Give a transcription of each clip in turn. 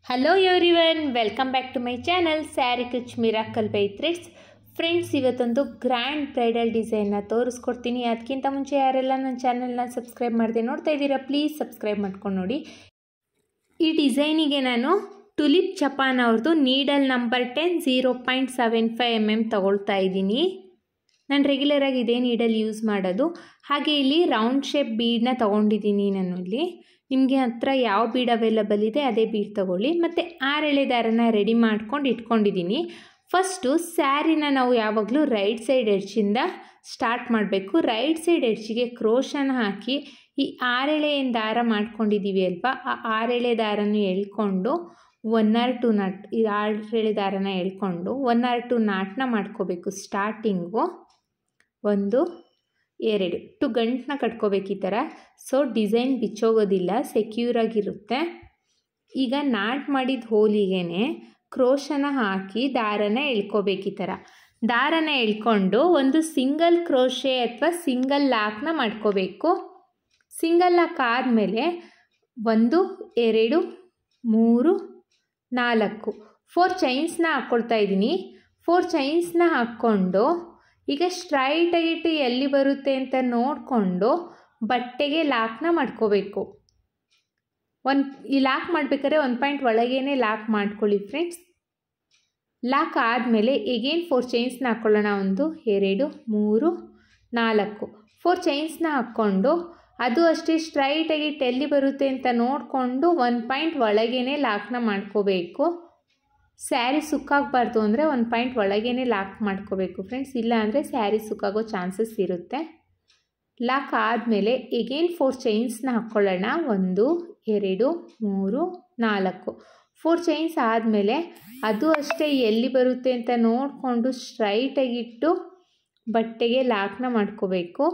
Hello everyone, welcome back to my channel sari ಕಿಚ್ miracle by threads. Friends, ಇವತ್ತೊಂದು grand bridal ಡಿಸೈನ್ನ ತೋರಿಸ್ಕೊಡ್ತೀನಿ. ಅದಕ್ಕಿಂತ ಮುಂಚೆ ಯಾರೆಲ್ಲ ನನ್ನ ಚಾನಲ್ನ ಸಬ್ಸ್ಕ್ರೈಬ್ ಮಾಡದೆ ನೋಡ್ತಾ ಇದ್ದೀರಾ, ಪ್ಲೀಸ್ ಸಬ್ಸ್ಕ್ರೈಬ್ ಮಾಡ್ಕೊಂಡು ನೋಡಿ. ಈ ಡಿಸೈನಿಗೆ ನಾನು ಟುಲಿಪ್ ಜಪಾನ್ ಅವ್ರದ್ದು ನೀಡಲ್ ನಂಬರ್ 10 0.75 mm ತಗೊಳ್ತಾ ಇದ್ದೀನಿ. ನಾನು ರೆಗ್ಯುಲರಾಗಿ ಇದೇ ನೀಡಲ್ ಯೂಸ್ ಮಾಡೋದು. ಹಾಗೆ ಇಲ್ಲಿ ರೌಂಡ್ ಶೇಪ್ ಬೀಡನ್ನ ತೊಗೊಂಡಿದ್ದೀನಿ ನಾನು. ಇಲ್ಲಿ ನಿಮಗೆ ಹತ್ರ ಯಾವ ಬೀಡ್ ಅವೈಲಬಲ್ ಇದೆ ಅದೇ ಬೀಡ್ ತೊಗೊಳ್ಳಿ. ಮತ್ತು 6 ಎಳೆ ದಾರನ ರೆಡಿ ಮಾಡ್ಕೊಂಡು ಇಟ್ಕೊಂಡಿದ್ದೀನಿ. ಫಸ್ಟು ಸ್ಯಾರಿನ ನಾವು ಯಾವಾಗಲೂ ರೈಟ್ ಸೈಡ್ ಎಡ್ಜಿಂದ ಸ್ಟಾರ್ಟ್ ಮಾಡಬೇಕು. ರೈಟ್ ಸೈಡ್ ಎಡ್ಜಿಗೆ ಕ್ರೋಶನ ಹಾಕಿ ಈ 6 ಎಳೆ ಏನು ದಾರ ಮಾಡ್ಕೊಂಡಿದ್ದೀವಿ ಅಲ್ವಾ, ಆ 6 ಎಳೆ ದಾರನ ಎಳ್ಕೊಂಡು 1 or 2 ನಾಟ್, ಈ 6 ಎಳೆ ದಾರನ ಎಳ್ಕೊಂಡು 1 or 2 ನಾಟನ್ನ ಮಾಡ್ಕೋಬೇಕು. ಸ್ಟಾರ್ಟಿಂಗು 1 2 ಗಂಟನ್ನ ಕಟ್ಕೋಬೇಕು ಈ ಥರ. ಸೊ ಡಿಸೈನ್ ಬಿಚ್ಚೋಗೋದಿಲ್ಲ, ಸೆಕ್ಯೂರಾಗಿರುತ್ತೆ. ಈಗ ನಾಟ್ ಮಾಡಿದ ಹೋಲಿಗೆ ಕ್ರೋಶನ ಹಾಕಿ ದಾರನ ಎಳ್ಕೋಬೇಕು. ಈ ಥರ ದಾರನ ಎಳ್ಕೊಂಡು ಒಂದು ಸಿಂಗಲ್ ಕ್ರೋಶೆ ಅಥವಾ ಸಿಂಗಲ್ ಲಾಕ್ನ ಮಾಡ್ಕೋಬೇಕು. ಸಿಂಗಲ್ ಲಾಕ್ ಆದಮೇಲೆ 1 2 3 4 4 ಚೈನ್ಸ್ನ ಹಾಕ್ಕೊಳ್ತಾ ಇದ್ದೀನಿ. 4 ಚೈನ್ಸ್ನ ಹಾಕ್ಕೊಂಡು ಈಗ ಸ್ಟ್ರೈಟಾಗಿಟ್ಟು ಎಲ್ಲಿ ಬರುತ್ತೆ ಅಂತ ನೋಡಿಕೊಂಡು ಬಟ್ಟೆಗೆ ಲಾಕ್ನ ಮಾಡ್ಕೋಬೇಕು. ಈ ಲಾಕ್ ಮಾಡಬೇಕಾದ್ರೆ 1 ಪಾಯಿಂಟ್ ಒಳಗೇ ಲಾಕ್ ಮಾಡ್ಕೊಳ್ಳಿ ಫ್ರೆಂಡ್ಸ್. ಲಾಕ್ ಆದಮೇಲೆ ಎಗೇನ್ 4 ಚೈನ್ಸ್ನ ಹಾಕ್ಕೊಳ್ಳೋಣ. 1 2 3 4 4 ಚೈನ್ಸ್ನ ಹಾಕ್ಕೊಂಡು ಅದು ಅಷ್ಟೇ ಸ್ಟ್ರೈಟಾಗಿಟ್ಟು ಎಲ್ಲಿ ಬರುತ್ತೆ ಅಂತ ನೋಡಿಕೊಂಡು 1 ಪಾಯಿಂಟ್ ಒಳಗೇ ಲಾಕ್ನ ಮಾಡ್ಕೋಬೇಕು. ಸ್ಯಾರಿ ಸುಕ್ಕಾಗಬಾರ್ದು ಅಂದರೆ 1 ಪಾಯಿಂಟ್ ಒಳಗೇ ಲಾಕ್ ಮಾಡ್ಕೋಬೇಕು ಫ್ರೆಂಡ್ಸ್, ಇಲ್ಲ ಅಂದರೆ ಸ್ಯಾರಿ ಸುಕ್ಕಾಗೋ ಚಾನ್ಸಸ್ ಇರುತ್ತೆ. ಲಾಕ್ ಆದಮೇಲೆ ಎಗೇನ್ 4 ಚೈನ್ಸ್ನ ಹಾಕ್ಕೊಳ್ಳೋಣ. 1 2 3 4 4 ಚೈನ್ಸ್ ಆದಮೇಲೆ ಅದು ಅಷ್ಟೇ ಎಲ್ಲಿ ಬರುತ್ತೆ ಅಂತ ನೋಡಿಕೊಂಡು ಸ್ಟ್ರೈಟಾಗಿಟ್ಟು ಬಟ್ಟೆಗೆ ಲಾಕ್ನ ಮಾಡ್ಕೋಬೇಕು.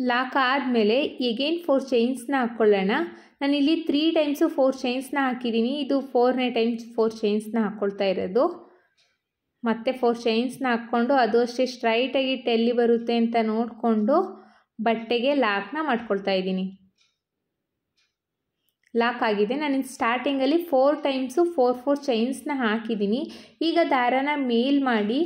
ಲಾಕ್ ಆದಮೇಲೆ ಎಗೇನ್ 4 ಚೈನ್ಸ್ನ ಹಾಕ್ಕೊಳ್ಳೋಣ. ನಾನಿಲ್ಲಿ 3 ಟೈಮ್ಸು 4 ಚೈನ್ಸ್ನ ಹಾಕಿದ್ದೀನಿ. ಇದು 4ನೇ ಟೈಮ್ಸ್ 4 ಚೈನ್ಸ್ನ ಹಾಕ್ಕೊಳ್ತಾ ಇರೋದು. ಮತ್ತು 4 ಚೈನ್ಸ್ನ ಹಾಕ್ಕೊಂಡು ಅದು ಅಷ್ಟೇ ಸ್ಟ್ರೈಟಾಗಿಟ್ಟು ಎಲ್ಲಿ ಬರುತ್ತೆ ಅಂತ ನೋಡಿಕೊಂಡು ಬಟ್ಟೆಗೆ ಲಾಕ್ನ ಮಾಡ್ಕೊಳ್ತಾ ಇದ್ದೀನಿ. ಲಾಕ್ ಆಗಿದೆ. ನಾನು ಸ್ಟಾರ್ಟಿಂಗಲ್ಲಿ 4 ಟೈಮ್ಸು 4 ಚೈನ್ಸ್ನ ಹಾಕಿದ್ದೀನಿ. ಈಗ ದಾರನ ಮೇಲ್ ಮಾಡಿ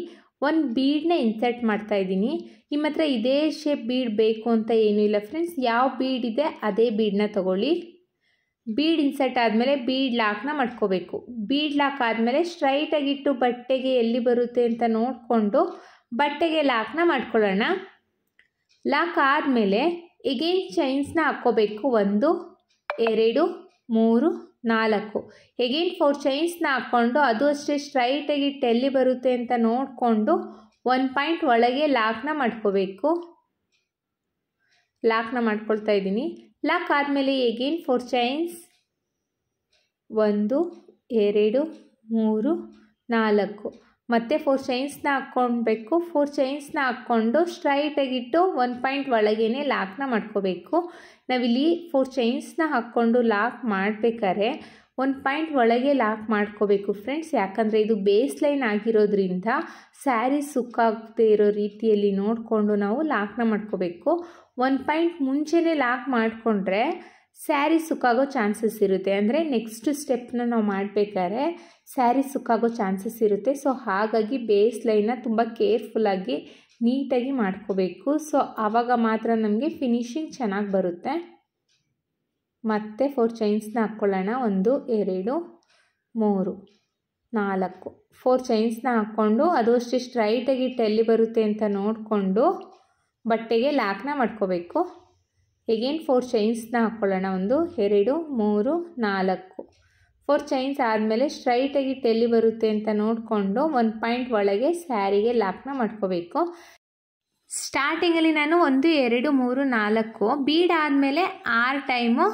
ಒಂದು ಬೀಡನ್ನ ಇನ್ಸರ್ಟ್ ಮಾಡ್ತಾ ಇದ್ದೀನಿ. ನಿಮ್ಮ ಹತ್ರ ಇದೇ ಶೇಪ್ ಬೀಡ್ ಬೇಕು ಅಂತ ಏನೂ ಇಲ್ಲ ಫ್ರೆಂಡ್ಸ್, ಯಾವ ಬೀಡ್ ಇದೆ ಅದೇ ಬೀಡನ್ನ ತೊಗೊಳ್ಳಿ. ಬೀಡ್ ಇನ್ಸರ್ಟ್ ಆದಮೇಲೆ ಬೀಡ್ ಲಾಕ್ನ ಮಾಡ್ಕೋಬೇಕು. ಬೀಡ್ ಲಾಕ್ ಆದಮೇಲೆ ಸ್ಟ್ರೈಟಾಗಿಟ್ಟು ಬಟ್ಟೆಗೆ ಎಲ್ಲಿ ಬರುತ್ತೆ ಅಂತ ನೋಡಿಕೊಂಡು ಬಟ್ಟೆಗೆ ಲಾಕ್ನ ಮಾಡ್ಕೊಳ್ಳೋಣ. ಲಾಕ್ ಆದಮೇಲೆ ಎಗೇನ್ ಚೈನ್ಸ್ನ ಹಾಕ್ಕೋಬೇಕು. 1 2 3 4 ಎಗೇನ್ 4 ಚೈನ್ಸ್ನ ಹಾಕ್ಕೊಂಡು ಅದು ಅಷ್ಟೇ ಸ್ಟ್ರೈಟಾಗಿಟ್ಟು ಎಲ್ಲಿ ಬರುತ್ತೆ ಅಂತ ನೋಡಿಕೊಂಡು 1 ಪಾಯಿಂಟ್ ಒಳಗೆ ಲಾಕ್ನ ಮಾಡ್ಕೋಬೇಕು. ಲಾಕ್ನ ಮಾಡ್ಕೊಳ್ತಾ ಇದ್ದೀನಿ. ಲಾಕ್ ಆದಮೇಲೆ ಎಗೇನ್ 4 ಚೈನ್ಸ್ 1 2 3 4 ಮತ್ತು 4 ಚೈನ್ಸ್ನ ಹಾಕ್ಕೊಳ್ಬೇಕು. 4 ಚೈನ್ಸ್ನ ಹಾಕ್ಕೊಂಡು ಸ್ಟ್ರೈಟಾಗಿಟ್ಟು 1 ಪಾಯಿಂಟ್ ಒಳಗೇ ಲಾಕ್ನ ಮಾಡ್ಕೋಬೇಕು. ನಾವಿಲ್ಲಿ 4 ಚೈನ್ಸ್ನ ಹಾಕ್ಕೊಂಡು ಲಾಕ್ ಮಾಡಬೇಕಾದ್ರೆ 1 ಪಾಯಿಂಟ್ ಒಳಗೆ ಲಾಕ್ ಮಾಡ್ಕೋಬೇಕು ಫ್ರೆಂಡ್ಸ್, ಯಾಕಂದರೆ ಇದು ಬೇಸ್ ಲೈನ್ ಆಗಿರೋದ್ರಿಂದ ಸ್ಯಾರಿ ಸುಕ್ಕಾಗದೇ ಇರೋ ರೀತಿಯಲ್ಲಿ ನೋಡಿಕೊಂಡು ನಾವು ಲಾಕ್ನ ಮಾಡ್ಕೋಬೇಕು. 1 ಪಾಯಿಂಟ್ ಮುಂಚೆನೇ ಲಾಕ್ ಮಾಡಿಕೊಂಡ್ರೆ ಸ್ಯಾರಿ ಸುಕ್ಕಾಗೋ ಚಾನ್ಸಸ್ ಇರುತ್ತೆ. ಅಂದರೆ ನೆಕ್ಸ್ಟ್ ಸ್ಟೆಪ್ನ ನಾವು ಮಾಡಬೇಕಾದ್ರೆ ಸ್ಯಾರಿ ಸುಕ್ಕಾಗೋ ಚಾನ್ಸಸ್ ಇರುತ್ತೆ. ಸೊ ಹಾಗಾಗಿ ಬೇಸ್ ಲೈನ್ನ ತುಂಬ ಕೇರ್ಫುಲ್ಲಾಗಿ ನೀಟಾಗಿ ಮಾಡ್ಕೋಬೇಕು. ಸೊ ಆವಾಗ ಮಾತ್ರ ನಮಗೆ ಫಿನಿಶಿಂಗ್ ಚೆನ್ನಾಗಿ ಬರುತ್ತೆ. ಮತ್ತು 4 ಚೈನ್ಸ್ನ ಹಾಕ್ಕೊಳ್ಳೋಣ. 1 2 3 4 4 ಚೈನ್ಸ್ನ ಹಾಕ್ಕೊಂಡು ಅದು ಅಷ್ಟೇ ಸ್ಟ್ರೈಟಾಗಿಟ್ಟು ಎಲ್ಲಿ ಬರುತ್ತೆ ಅಂತ ನೋಡಿಕೊಂಡು ಬಟ್ಟೆಗೆ ಲಾಕ್ನ ಮಾಡ್ಕೋಬೇಕು. ಎಗೇನ್ 4 ಚೈನ್ಸ್ನ ಹಾಕ್ಕೊಳ್ಳೋಣ. 1 2 3 4 4 ಚೈನ್ಸ್ ಆದಮೇಲೆ ಸ್ಟ್ರೈಟಾಗಿಟ್ಟು ಎಲ್ಲಿ ಬರುತ್ತೆ ಅಂತ ನೋಡಿಕೊಂಡು 1 ಪಾಯಿಂಟ್ ಒಳಗೆ ಸ್ಯಾರಿಗೆ ಲಾಕ್ನ ಮಾಡ್ಕೋಬೇಕು. ಸ್ಟಾರ್ಟಿಂಗಲ್ಲಿ ನಾನು 1 2 3 4 ಬೀಡ್ ಆದಮೇಲೆ 6 ಟೈಮು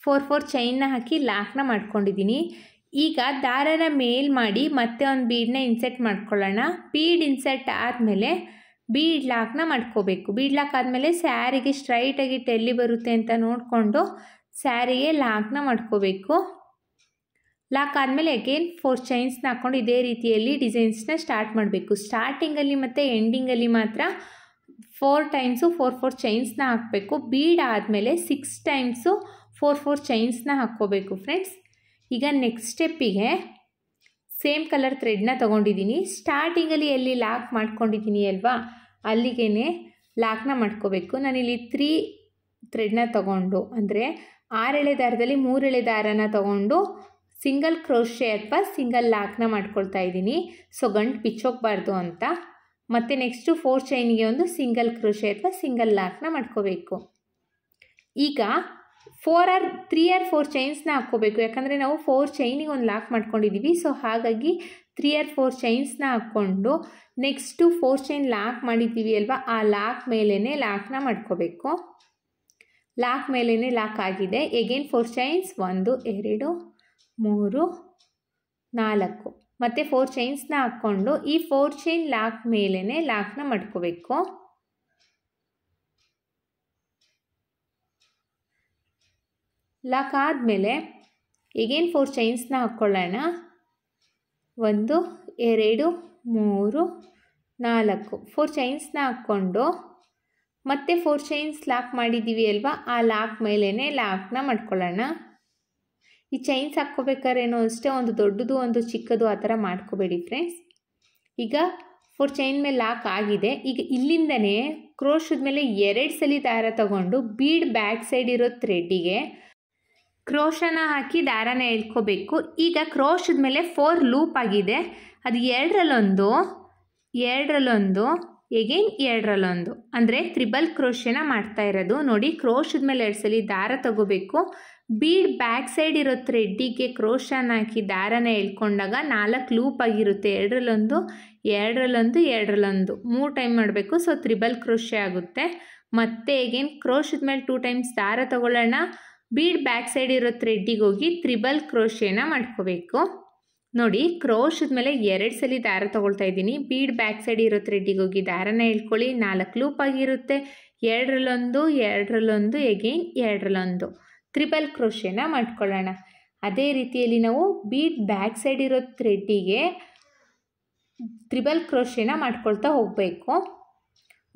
4 ಚೈನ್ನ ಹಾಕಿ ಲಾಕ್ನ ಮಾಡ್ಕೊಂಡಿದ್ದೀನಿ. ಈಗ ದಾರನ ಮೇಲ್ ಮಾಡಿ ಮತ್ತೆ ಒಂದು ಬೀಡನ್ನ ಇನ್ಸರ್ಟ್ ಮಾಡ್ಕೊಳ್ಳೋಣ. ಬೀಡ್ ಇನ್ಸರ್ಟ್ ಆದಮೇಲೆ ಬೀಡ್ ಲಾಕ್ನ ಮಾಡ್ಕೋಬೇಕು. ಬೀಡ್ ಲಾಕ್ ಆದಮೇಲೆ ಸ್ಯಾರಿಗೆ ಸ್ಟ್ರೈಟಾಗಿಟ್ಟು ಎಲ್ಲಿ ಬರುತ್ತೆ ಅಂತ ನೋಡಿಕೊಂಡು ಸ್ಯಾರಿಗೆ ಲಾಕ್ನ ಮಾಡ್ಕೋಬೇಕು. ಲಾಕ್ ಆದಮೇಲೆ ಅಗೇನ್ 4 ಚೈನ್ಸ್ನ ಹಾಕ್ಕೊಂಡು ಇದೇ ರೀತಿಯಲ್ಲಿ ಡಿಸೈನ್ಸ್ನ ಸ್ಟಾರ್ಟ್ ಮಾಡಬೇಕು. ಸ್ಟಾರ್ಟಿಂಗಲ್ಲಿ ಮತ್ತು ಎಂಡಿಂಗಲ್ಲಿ ಮಾತ್ರ 4 ಟೈಮ್ಸು 4 ಚೈನ್ಸ್ನ ಹಾಕಬೇಕು. ಬೀಡ್ ಆದಮೇಲೆ 6 ಟೈಮ್ಸು 4 ಚೈನ್ಸ್ನ ಹಾಕ್ಕೋಬೇಕು ಫ್ರೆಂಡ್ಸ್. ಈಗ ನೆಕ್ಸ್ಟ್ ಸ್ಟೆಪ್ಪಿಗೆ ಸೇಮ್ ಕಲರ್ ಥ್ರೆಡ್ನ ತೊಗೊಂಡಿದ್ದೀನಿ. ಸ್ಟಾರ್ಟಿಂಗಲ್ಲಿ ಎಲ್ಲಿ ಲಾಕ್ ಮಾಡ್ಕೊಂಡಿದ್ದೀನಿ ಅಲ್ವಾ, ಅಲ್ಲಿಗೆ ಲಾಕ್ನ ಮಾಡ್ಕೋಬೇಕು. ನಾನಿಲ್ಲಿ 3 ಥ್ರೆಡ್ನ ತೊಗೊಂಡು, ಅಂದರೆ 6 ಎಳೆ ದಾರದಲ್ಲಿ 3 ಎಳೆ ದಾರನ ತೊಗೊಂಡು ಸಿಂಗಲ್ ಕ್ರೋಶೆ ಅಥವಾ ಸಿಂಗಲ್ ಲಾಕ್ನ ಮಾಡ್ಕೊಳ್ತಾ ಇದ್ದೀನಿ. ಸೊ ಗಂಟು ಬಿಚ್ಚೋಗಬಾರ್ದು ಅಂತ. ಮತ್ತು ನೆಕ್ಸ್ಟು 4 ಚೈನಿಗೆ ಒಂದು ಸಿಂಗಲ್ ಕ್ರೋಶೆ ಅಥವಾ ಸಿಂಗಲ್ ಲಾಕ್ನ ಮಾಡ್ಕೋಬೇಕು. ಈಗ 3 or 4 ಚೈನ್ಸ್ನ ಹಾಕ್ಕೋಬೇಕು. ಯಾಕಂದರೆ ನಾವು 4 ಚೈನಿಗೆ ಒಂದು ಲಾಕ್ ಮಾಡ್ಕೊಂಡಿದ್ದೀವಿ. ಸೊ ಹಾಗಾಗಿ 3 or 4 ಚೈನ್ಸ್ನ ಹಾಕ್ಕೊಂಡು ನೆಕ್ಸ್ಟು 4 ಚೈನ್ ಲಾಕ್ ಮಾಡಿದ್ದೀವಿ ಅಲ್ವಾ, ಆ ಲಾಕ್ ಮೇಲೇ ಲಾಕ್ನ ಮಾಡ್ಕೋಬೇಕು. ಲಾಕ್ ಮೇಲೇ ಲಾಕ್ ಆಗಿದೆ. ಎಗೇನ್ 4 ಚೈನ್ಸ್ 1 2 3 4 ಮತ್ತು 4 ಚೈನ್ಸ್ನ ಹಾಕ್ಕೊಂಡು ಈ 4 ಚೈನ್ ಲಾಕ್ ಮೇಲೇ ಲಾಕ್ನ ಮಾಡ್ಕೋಬೇಕು. ಲಾಕ್ ಆದಮೇಲೆ ಎಗೇನ್ 4 ಚೈನ್ಸ್ನ ಹಾಕ್ಕೊಳ್ಳೋಣ. 1 2 3 4 4 ಚೈನ್ಸ್ನ ಹಾಕ್ಕೊಂಡು ಮತ್ತೆ 4 ಚೈನ್ಸ್ ಲಾಕ್ ಮಾಡಿದ್ದೀವಿ ಅಲ್ವಾ, ಆ ಲಾಕ್ ಮೇಲೇ ಲಾಕ್ನ ಮಾಡ್ಕೊಳ್ಳೋಣ. ಈ ಚೈನ್ಸ್ ಹಾಕ್ಕೋಬೇಕಾದ್ರೇನೋ ಅಷ್ಟೇ ಒಂದು ದೊಡ್ಡದು ಒಂದು ಚಿಕ್ಕದು ಆ ಥರ ಮಾಡ್ಕೋಬೇಡಿ ಫ್ರೆಂಡ್ಸ್. ಈಗ 4 ಚೈನ್ ಮೇಲೆ ಲಾಕ್ ಆಗಿದೆ. ಈಗ ಇಲ್ಲಿಂದನೇ ಕ್ರೋಶದ ಮೇಲೆ 2 ಸಲ ದಾರ ತಗೊಂಡು ಬೀಡ್ ಬ್ಯಾಕ್ ಸೈಡ್ ಇರೋ ಥ್ರೆಡ್ಡಿಗೆ ಕ್ರೋಶನ ಹಾಕಿ ದಾರನ ಎಳ್ಕೋಬೇಕು. ಈಗ ಕ್ರೋಶದ ಮೇಲೆ 4 ಲೂಪ್ ಆಗಿದೆ. ಅದು 2ರಲ್ಲೊಂದು ಎಗೇನ್ 2ರಲ್ಲೊಂದು, ಅಂದರೆ ತ್ರಿಬಲ್ ಕ್ರೋಶನ ಮಾಡ್ತಾ ಇರೋದು. ನೋಡಿ, ಕ್ರೋಶದ ಮೇಲೆ 2 ಸಲ ದಾರ ತಗೋಬೇಕು. ಬೀಡ್ ಬ್ಯಾಕ್ ಸೈಡ್ ಇರೋ ಥ್ರೆಡ್ಡಿಗೆ ಕ್ರೋಶನ ಹಾಕಿ ದಾರನ ಎಳ್ಕೊಂಡಾಗ 4 ಲೂಪ್ ಆಗಿರುತ್ತೆ. 2ರಲ್ಲೊಂದು 3 ಟೈಮ್ ಮಾಡಬೇಕು. ಸೊ ತ್ರಿಬಲ್ ಕ್ರೋಶೆ ಆಗುತ್ತೆ. ಮತ್ತೆ ಎಗೇನ್ ಕ್ರೋಶದ ಮೇಲೆ 2 ಟೈಮ್ಸ್ ದಾರ ತಗೊಳ್ಳೋಣ. ಬೀಡ್ ಬ್ಯಾಕ್ ಸೈಡ್ ಇರೋ ಥ್ರೆಡ್ಡಿಗೆ ಹೋಗಿ ತ್ರಿಬಲ್ ಕ್ರೋಶೆನ ಮಾಡ್ಕೋಬೇಕು. ನೋಡಿ, ಕ್ರೋಶದ ಮೇಲೆ 2 ಸಲ ದಾರ ತೊಗೊಳ್ತಾ ಇದ್ದೀನಿ. ಬೀಡ್ ಬ್ಯಾಕ್ ಸೈಡ್ ಇರೋ ಥ್ರೆಡ್ಡಿಗೆ ಹೋಗಿ ದಾರನ ಇಳ್ಕೊಳ್ಳಿ. 4 ಲೂಪ್ ಆಗಿರುತ್ತೆ. 2ರಲ್ಲೊಂದು ಎಗೇನ್ 2ರಲ್ಲೊಂದು ತ್ರಿಬಲ್ ಕ್ರೋಶೆನ ಮಾಡ್ಕೊಳ್ಳೋಣ. ಅದೇ ರೀತಿಯಲ್ಲಿ ನಾವು ಬೀಡ್ ಬ್ಯಾಕ್ ಸೈಡ್ ಇರೋ ಥ್ರೆಡ್ಡಿಗೆ ತ್ರಿಬಲ್ ಕ್ರೋಶೆನ ಮಾಡ್ಕೊಳ್ತಾ ಹೋಗಬೇಕು.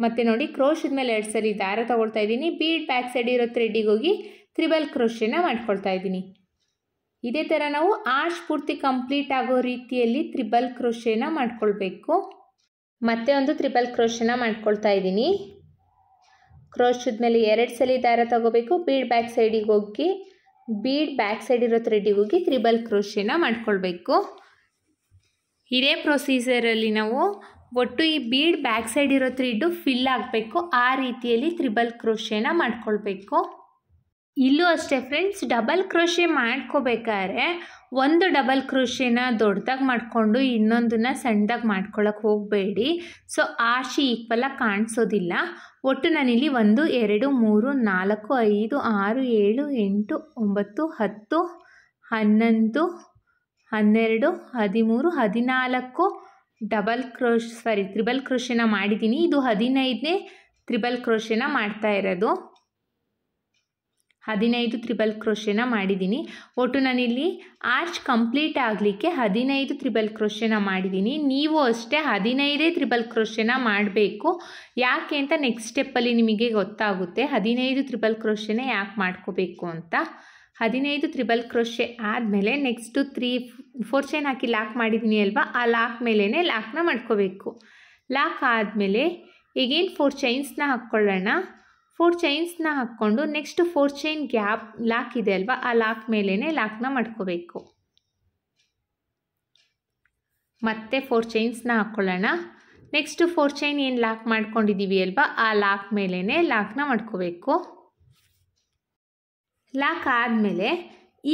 ಮತ್ತು ನೋಡಿ, ಕ್ರೋಶದ ಮೇಲೆ 2 ಸಲ ದಾರ ತೊಗೊಳ್ತಾ ಇದ್ದೀನಿ. ಬೀಡ್ ಬ್ಯಾಕ್ ಸೈಡ್ ಇರೋ ಥ್ರೆಡ್ಡಿಗೆ ಹೋಗಿ ತ್ರಿಬಲ್ ಕ್ರೋಶೆನ ಮಾಡ್ಕೊಳ್ತಾ ಇದ್ದೀನಿ. ಇದೇ ಥರ ನಾವು ಆರ್ಚ್ ಪೂರ್ತಿ ಕಂಪ್ಲೀಟ್ ಆಗೋ ರೀತಿಯಲ್ಲಿ ತ್ರಿಬಲ್ ಕ್ರೋಶೆನ ಮಾಡ್ಕೊಳ್ಬೇಕು. ಮತ್ತೆ ಒಂದು ತ್ರಿಬಲ್ ಕ್ರೋಶೆನ ಮಾಡ್ಕೊಳ್ತಾ ಇದ್ದೀನಿ. ಕ್ರೋಶದ ಮೇಲೆ 2 ಸಲ ದಾರ ತಗೋಬೇಕು. ಬೀಡ್ ಬ್ಯಾಕ್ ಸೈಡ್ ಇರೋ ಥ್ರೆಡ್ಡಿಗೆ ಹೋಗಿ ತ್ರಿಬಲ್ ಕ್ರೋಶೆನ ಮಾಡ್ಕೊಳ್ಬೇಕು. ಇದೇ ಪ್ರೊಸೀಜರಲ್ಲಿ ನಾವು ಒಟ್ಟು ಈ ಬೀಡ್ ಬ್ಯಾಕ್ ಸೈಡ್ ಇರೋ ಥ್ರೆಡ್ಡು ಫಿಲ್ ಆಗಬೇಕು. ಆ ರೀತಿಯಲ್ಲಿ ತ್ರಿಬಲ್ ಕ್ರೋಶೆನ ಮಾಡ್ಕೊಳ್ಬೇಕು. ಇಲ್ಲೂ ಅಷ್ಟೇ ಫ್ರೆಂಡ್ಸ್, ಡಬಲ್ ಕ್ರೋಶೆ ಮಾಡ್ಕೋಬೇಕಾದ್ರೆ ಒಂದು ಡಬಲ್ ಕ್ರೋಶೆನ ದೊಡ್ಡದಾಗಿ ಮಾಡಿಕೊಂಡು ಇನ್ನೊಂದನ್ನು ಸಣ್ಣದಾಗಿ ಮಾಡ್ಕೊಳ್ಳೋಕೆ ಹೋಗಬೇಡಿ. ಸೊ ಆರ್ಚಿ ಈಕ್ವಲಾಗಿ ಕಾಣಿಸೋದಿಲ್ಲ. ಒಟ್ಟು ನಾನಿಲ್ಲಿ 1 2 3 4 5 6 7 8 9 10 11 12 13 14 ತ್ರಿಬಲ್ ಕ್ರೋಶೆನ ಮಾಡಿದ್ದೀನಿ. ಇದು 15ನೇ ತ್ರಿಬಲ್ ಕ್ರೋಶೆನ ಮಾಡ್ತಾ ಇರೋದು. 15 ತ್ರಿಬಲ್ ಕ್ರೋಶೆನ ಮಾಡಿದ್ದೀನಿ. ಒಟ್ಟು ನಾನಿಲ್ಲಿ ಆರ್ಚ್ ಕಂಪ್ಲೀಟ್ ಆಗಲಿಕ್ಕೆ 15 ತ್ರಿಬಲ್ ಕ್ರೋಶೆನ ಮಾಡಿದ್ದೀನಿ. ನೀವು ಅಷ್ಟೇ 15 ತ್ರಿಬಲ್ ಕ್ರೋಶೆನ ಮಾಡಬೇಕು. ಯಾಕೆ ಅಂತ ನೆಕ್ಸ್ಟ್ ಸ್ಟೆಪ್ಪಲ್ಲಿ ನಿಮಗೆ ಗೊತ್ತಾಗುತ್ತೆ 15 ತ್ರಿಬಲ್ ಕ್ರೋಶೆನ ಯಾಕೆ ಮಾಡ್ಕೋಬೇಕು ಅಂತ. 15 ತ್ರಿಬಲ್ ಕ್ರೋಶೆ ಆದಮೇಲೆ ನೆಕ್ಸ್ಟು 4 ಚೈನ್ ಹಾಕಿ ಲಾಕ್ ಮಾಡಿದ್ದೀನಿ ಅಲ್ವಾ, ಆ ಲಾಕ್ ಮೇಲೇ ಲಾಕ್ನ ಮಾಡ್ಕೋಬೇಕು. ಲಾಕ್ ಆದಮೇಲೆ ಎಗೇನ್ 4 ಚೈನ್ಸ್ನ ಹಾಕ್ಕೊಳ್ಳೋಣ. 4 ಚೈನ್ಸ್ನ ಹಾಕ್ಕೊಂಡು ನೆಕ್ಸ್ಟ್ 4 ಚೈನ್ ಗ್ಯಾಪ್ ಲಾಕ್ ಇದೆ ಅಲ್ವಾ, ಆ ಲಾಕ್ ಮೇಲೇ ಲಾಕ್ನ ಮಾಡ್ಕೋಬೇಕು. ಮತ್ತೆ 4 ಚೈನ್ಸ್ನ ಹಾಕ್ಕೊಳ್ಳೋಣ. ನೆಕ್ಸ್ಟ್ 4 ಚೈನ್ ಏನು ಲಾಕ್ ಮಾಡ್ಕೊಂಡಿದ್ದೀವಿ ಅಲ್ವಾ, ಆ ಲಾಕ್ ಮೇಲೇ ಲಾಕ್ನ ಮಾಡ್ಕೋಬೇಕು. ಲಾಕ್ ಆದಮೇಲೆ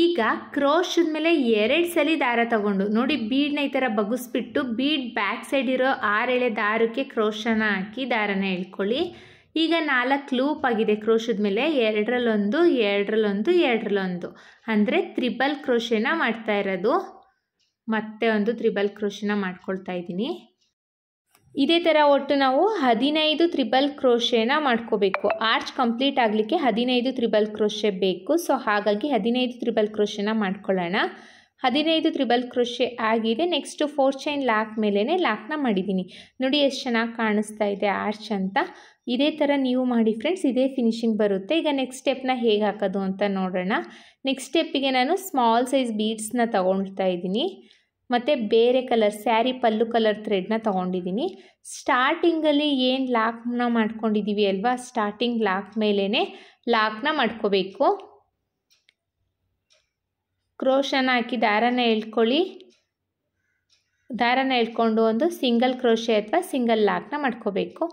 ಈಗ ಕ್ರೋಶದ ಮೇಲೆ 2 ಸಲ ದಾರ ತಗೊಂಡು ನೋಡಿ, ಬೀಡ್ನ ಈ ಥರ ಬಗ್ಗಿಸ್ಬಿಟ್ಟು ಬೀಡ್ ಬ್ಯಾಕ್ ಸೈಡ್ ಇರೋ 6 ಎಳೆ ದಾರಕ್ಕೆ ಕ್ರೋಶನ ಹಾಕಿ ದಾರನ ಎಳ್ಕೊಳ್ಳಿ. ಈಗ 4 ಲೂಪ್ ಆಗಿದೆ ಕ್ರೋಶದ ಮೇಲೆ. 2ರಲ್ಲೊಂದು ಅಂದರೆ ತ್ರಿಬಲ್ ಕ್ರೋಶೆನ ಮಾಡ್ತಾ ಇರೋದು. ಮತ್ತೆ ಒಂದು ತ್ರಿಬಲ್ ಕ್ರೋಶೆನ ಮಾಡ್ಕೊಳ್ತಾ ಇದ್ದೀನಿ. ಇದೇ ಥರ ಒಟ್ಟು ನಾವು 15 ತ್ರಿಬಲ್ ಕ್ರೋಶೆನ ಮಾಡ್ಕೋಬೇಕು. ಆರ್ಚ್ ಕಂಪ್ಲೀಟ್ ಆಗಲಿಕ್ಕೆ 15 ತ್ರಿಬಲ್ ಕ್ರೋಶೆ ಬೇಕು. ಸೊ ಹಾಗಾಗಿ 15 ತ್ರಿಬಲ್ ಕ್ರೋಶೆನ ಮಾಡ್ಕೊಳ್ಳೋಣ. 15 ತ್ರಿಬಲ್ ಕ್ರೋಶೆ ಆಗಿದೆ. ನೆಕ್ಸ್ಟು 4 ಚೈನ್ ಲಾಕ್ ಮೇಲೇ ಲಾಕ್ನ ಮಾಡಿದ್ದೀನಿ. ನೋಡಿ ಎಷ್ಟು ಚೆನ್ನಾಗಿ ಕಾಣಿಸ್ತಾ ಇದೆ ಆರ್ಚ್ ಅಂತ. ಇದೇ ಥರ ನೀವು ಮಾಡಿ ಫ್ರೆಂಡ್ಸ್, ಇದೇ ಫಿನಿಶಿಂಗ್ ಬರುತ್ತೆ. ಈಗ ನೆಕ್ಸ್ಟ್ ಸ್ಟೆಪ್ನ ಹೇಗೆ ಹಾಕೋದು ಅಂತ ನೋಡೋಣ. ನೆಕ್ಸ್ಟ್ ಸ್ಟೆಪ್ಪಿಗೆ ನಾನು ಸ್ಮಾಲ್ ಸೈಜ್ ಬೀಡ್ಸ್ನ ತೊಗೊಳ್ತಾ ಇದ್ದೀನಿ ಮತ್ತು ಬೇರೆ ಕಲರ್ ಸ್ಯಾರಿ ಪಲ್ಲು ಕಲರ್ ಥ್ರೆಡ್ನ ತೊಗೊಂಡಿದ್ದೀನಿ. ಸ್ಟಾರ್ಟಿಂಗಲ್ಲಿ ಏನು ಲಾಕ್ನ ಮಾಡ್ಕೊಂಡಿದ್ದೀವಿ ಅಲ್ವಾ, ಸ್ಟಾರ್ಟಿಂಗ್ ಲಾಕ್ ಮೇಲೇ ಲಾಕ್ನ ಮಾಡ್ಕೋಬೇಕು. ಕ್ರೋಶನ ಹಾಕಿ ದಾರನ ಎಳ್ಕೊಳ್ಳಿ. ದಾರನ ಎಳ್ಕೊಂಡು ಒಂದು ಸಿಂಗಲ್ ಕ್ರೋಶೆ ಅಥವಾ ಸಿಂಗಲ್ ಲಾಕ್ನ ಮಾಡ್ಕೋಬೇಕು.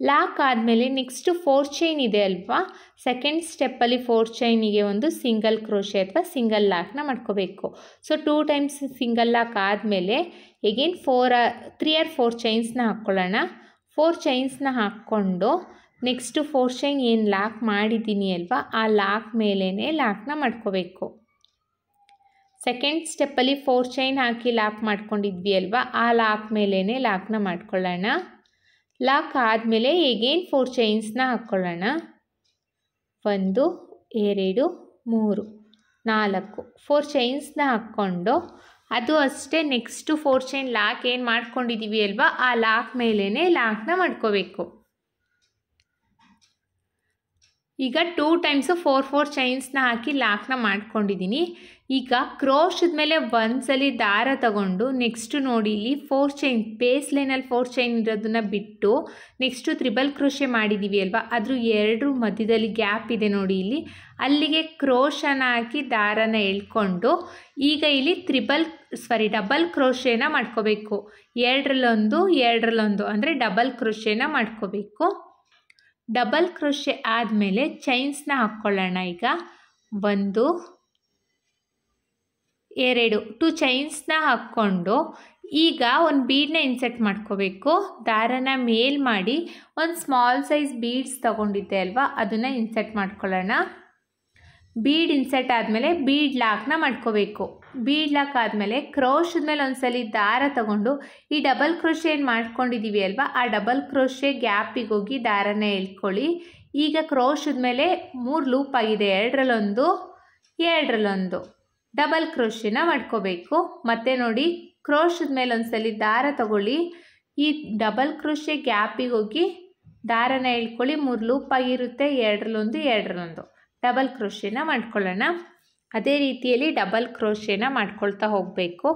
ಲಾಕ್ ಆದಮೇಲೆ ನೆಕ್ಸ್ಟು 4 ಚೈನ್ ಇದೆ ಅಲ್ವಾ, ಸೆಕೆಂಡ್ ಸ್ಟೆಪ್ಪಲ್ಲಿ 4 ಚೈನಿಗೆ ಒಂದು ಸಿಂಗಲ್ ಕ್ರೋಶೆ ಅಥವಾ ಸಿಂಗಲ್ ಲಾಕ್ನ ಮಾಡ್ಕೋಬೇಕು. ಸೊ 2 ಟೈಮ್ಸ್ ಸಿಂಗಲ್ ಲಾಕ್ ಆದಮೇಲೆ ಎಗೇನ್ 3 or 4 ಚೈನ್ಸ್ನ ಹಾಕ್ಕೊಳ್ಳೋಣ. 4 ಚೈನ್ಸ್ನ ಹಾಕ್ಕೊಂಡು ನೆಕ್ಸ್ಟು 4 ಚೈನ್ ಏನು ಲಾಕ್ ಮಾಡಿದ್ದೀನಿ ಅಲ್ವಾ, ಆ ಲಾಕ್ ಮೇಲೇ ಲಾಕ್ನ ಮಾಡ್ಕೋಬೇಕು. ಸೆಕೆಂಡ್ ಸ್ಟೆಪ್ಪಲ್ಲಿ 4 ಚೈನ್ ಹಾಕಿ ಲಾಕ್ ಮಾಡ್ಕೊಂಡಿದ್ವಿ ಅಲ್ವಾ, ಆ ಲಾಕ್ ಮೇಲೇ ಲಾಕ್ನ ಮಾಡ್ಕೊಳ್ಳೋಣ. ಲಾಕ್ ಆದಮೇಲೆ ಎಗೇನ್ 4 ಚೈನ್ಸ್ನ ಹಾಕ್ಕೊಳ್ಳೋಣ. 1 2 3 4 4 ಚೈನ್ಸ್ನ ಹಾಕ್ಕೊಂಡು ಅದು ಅಷ್ಟೇ ನೆಕ್ಸ್ಟು 4 ಚೈನ್ ಲಾಕ್ ಏನು ಮಾಡ್ಕೊಂಡಿದ್ದೀವಿ ಅಲ್ವಾ, ಆ ಲಾಕ್ ಮೇಲೇ ಲಾಕ್ನ ಮಾಡ್ಕೋಬೇಕು. ಈಗ 2 ಟೈಮ್ಸು 4 ಚೈನ್ಸ್ನ ಹಾಕಿ ಲಾಕ್ನ ಮಾಡ್ಕೊಂಡಿದ್ದೀನಿ. ಈಗ ಕ್ರೋಶದ ಮೇಲೆ ಒಂದ್ಸಲಿ ದಾರ ತಗೊಂಡು ನೆಕ್ಸ್ಟು ನೋಡಿ ಇಲ್ಲಿ 4 ಚೈನ್ ಬೇಸ್ ಲೈನಲ್ಲಿ 4 ಚೈನ್ ಇರೋದನ್ನ ಬಿಟ್ಟು ನೆಕ್ಸ್ಟು ತ್ರಿಬಲ್ ಕ್ರೋಶೆ ಮಾಡಿದ್ದೀವಿ ಅಲ್ವಾ, ಅದ್ರ 2 ಮಧ್ಯದಲ್ಲಿ ಗ್ಯಾಪ್ ಇದೆ ನೋಡಿ ಇಲ್ಲಿ, ಅಲ್ಲಿಗೆ ಕ್ರೋಶನ ಹಾಕಿ ದಾರನ ಎಳ್ಕೊಂಡು ಈಗ ಇಲ್ಲಿ ಡಬಲ್ ಕ್ರೋಶೆನ ಮಾಡ್ಕೋಬೇಕು. 2ರಲ್ಲೊಂದು 2ರಲ್ಲೊಂದು ಅಂದರೆ ಡಬಲ್ ಕ್ರೋಶೆನ ಮಾಡ್ಕೋಬೇಕು. ಡಬಲ್ ಕ್ರೋಶೆ ಆದಮೇಲೆ ಚೈನ್ಸ್ನ ಹಾಕ್ಕೊಳ್ಳೋಣ. ಈಗ 1 2 ಚೈನ್ಸ್ನ ಹಾಕ್ಕೊಂಡು ಈಗ ಒಂದು ಬೀಡನ್ನ ಇನ್ಸರ್ಟ್ ಮಾಡ್ಕೋಬೇಕು. ದಾರನ ಮೇಲ್ ಮಾಡಿ ಒಂದು ಸ್ಮಾಲ್ ಸೈಜ್ ಬೀಡ್ಸ್ ತೊಗೊಂಡಿದ್ದೆ ಅಲ್ವಾ, ಅದನ್ನು ಇನ್ಸರ್ಟ್ ಮಾಡ್ಕೊಳ್ಳೋಣ. ಬೀಡ್ ಇನ್ಸರ್ಟ್ ಆದಮೇಲೆ ಬೀಡ್ ಲಾಕ್ನ ಮಾಡ್ಕೋಬೇಕು. ಬೀಡ್ ಲಾಕ್ ಆದಮೇಲೆ ಕ್ರೋಶದ ಮೇಲೆ ಒಂದ್ಸಲಿ ದಾರ ತಗೊಂಡು ಈ ಡಬಲ್ ಕ್ರೋಶೆ ಏನು ಮಾಡ್ಕೊಂಡಿದ್ದೀವಿ ಅಲ್ವಾ, ಆ ಡಬಲ್ ಕ್ರೋಶೆ ಗ್ಯಾಪಿಗೆ ಹೋಗಿ ದಾರನ ಎಳ್ಕೊಳ್ಳಿ. ಈಗ ಕ್ರೋಶದ ಮೇಲೆ 3 ಲೂಪ್ ಆಗಿದೆ, 2ರಲ್ಲೊಂದು 2ರಲ್ಲೊಂದು ಡಬಲ್ ಕ್ರೋಶೆನ ಮಾಡ್ಕೋಬೇಕು. ಮತ್ತು ನೋಡಿ ಕ್ರೋಶದ ಮೇಲೆ ಒಂದ್ಸಲಿ ದಾರ ತಗೊಳ್ಳಿ, ಈ ಡಬಲ್ ಕ್ರೋಶೆ ಗ್ಯಾಪಿಗೆ ಹೋಗಿ ದಾರನ ಎಳ್ಕೊಳ್ಳಿ. 3 ಲೂಪ್ ಆಗಿರುತ್ತೆ, 2ರಲ್ಲೊಂದು 2ರಲ್ಲೊಂದು ಡಬಲ್ ಕ್ರೋಶೆನ ಮಾಡ್ಕೊಳ್ಳೋಣ. ಅದೇ ರೀತಿಯಲ್ಲಿ ಡಬಲ್ ಕ್ರೋಶೆನ ಮಾಡ್ಕೊಳ್ತಾ ಹೋಗಬೇಕು.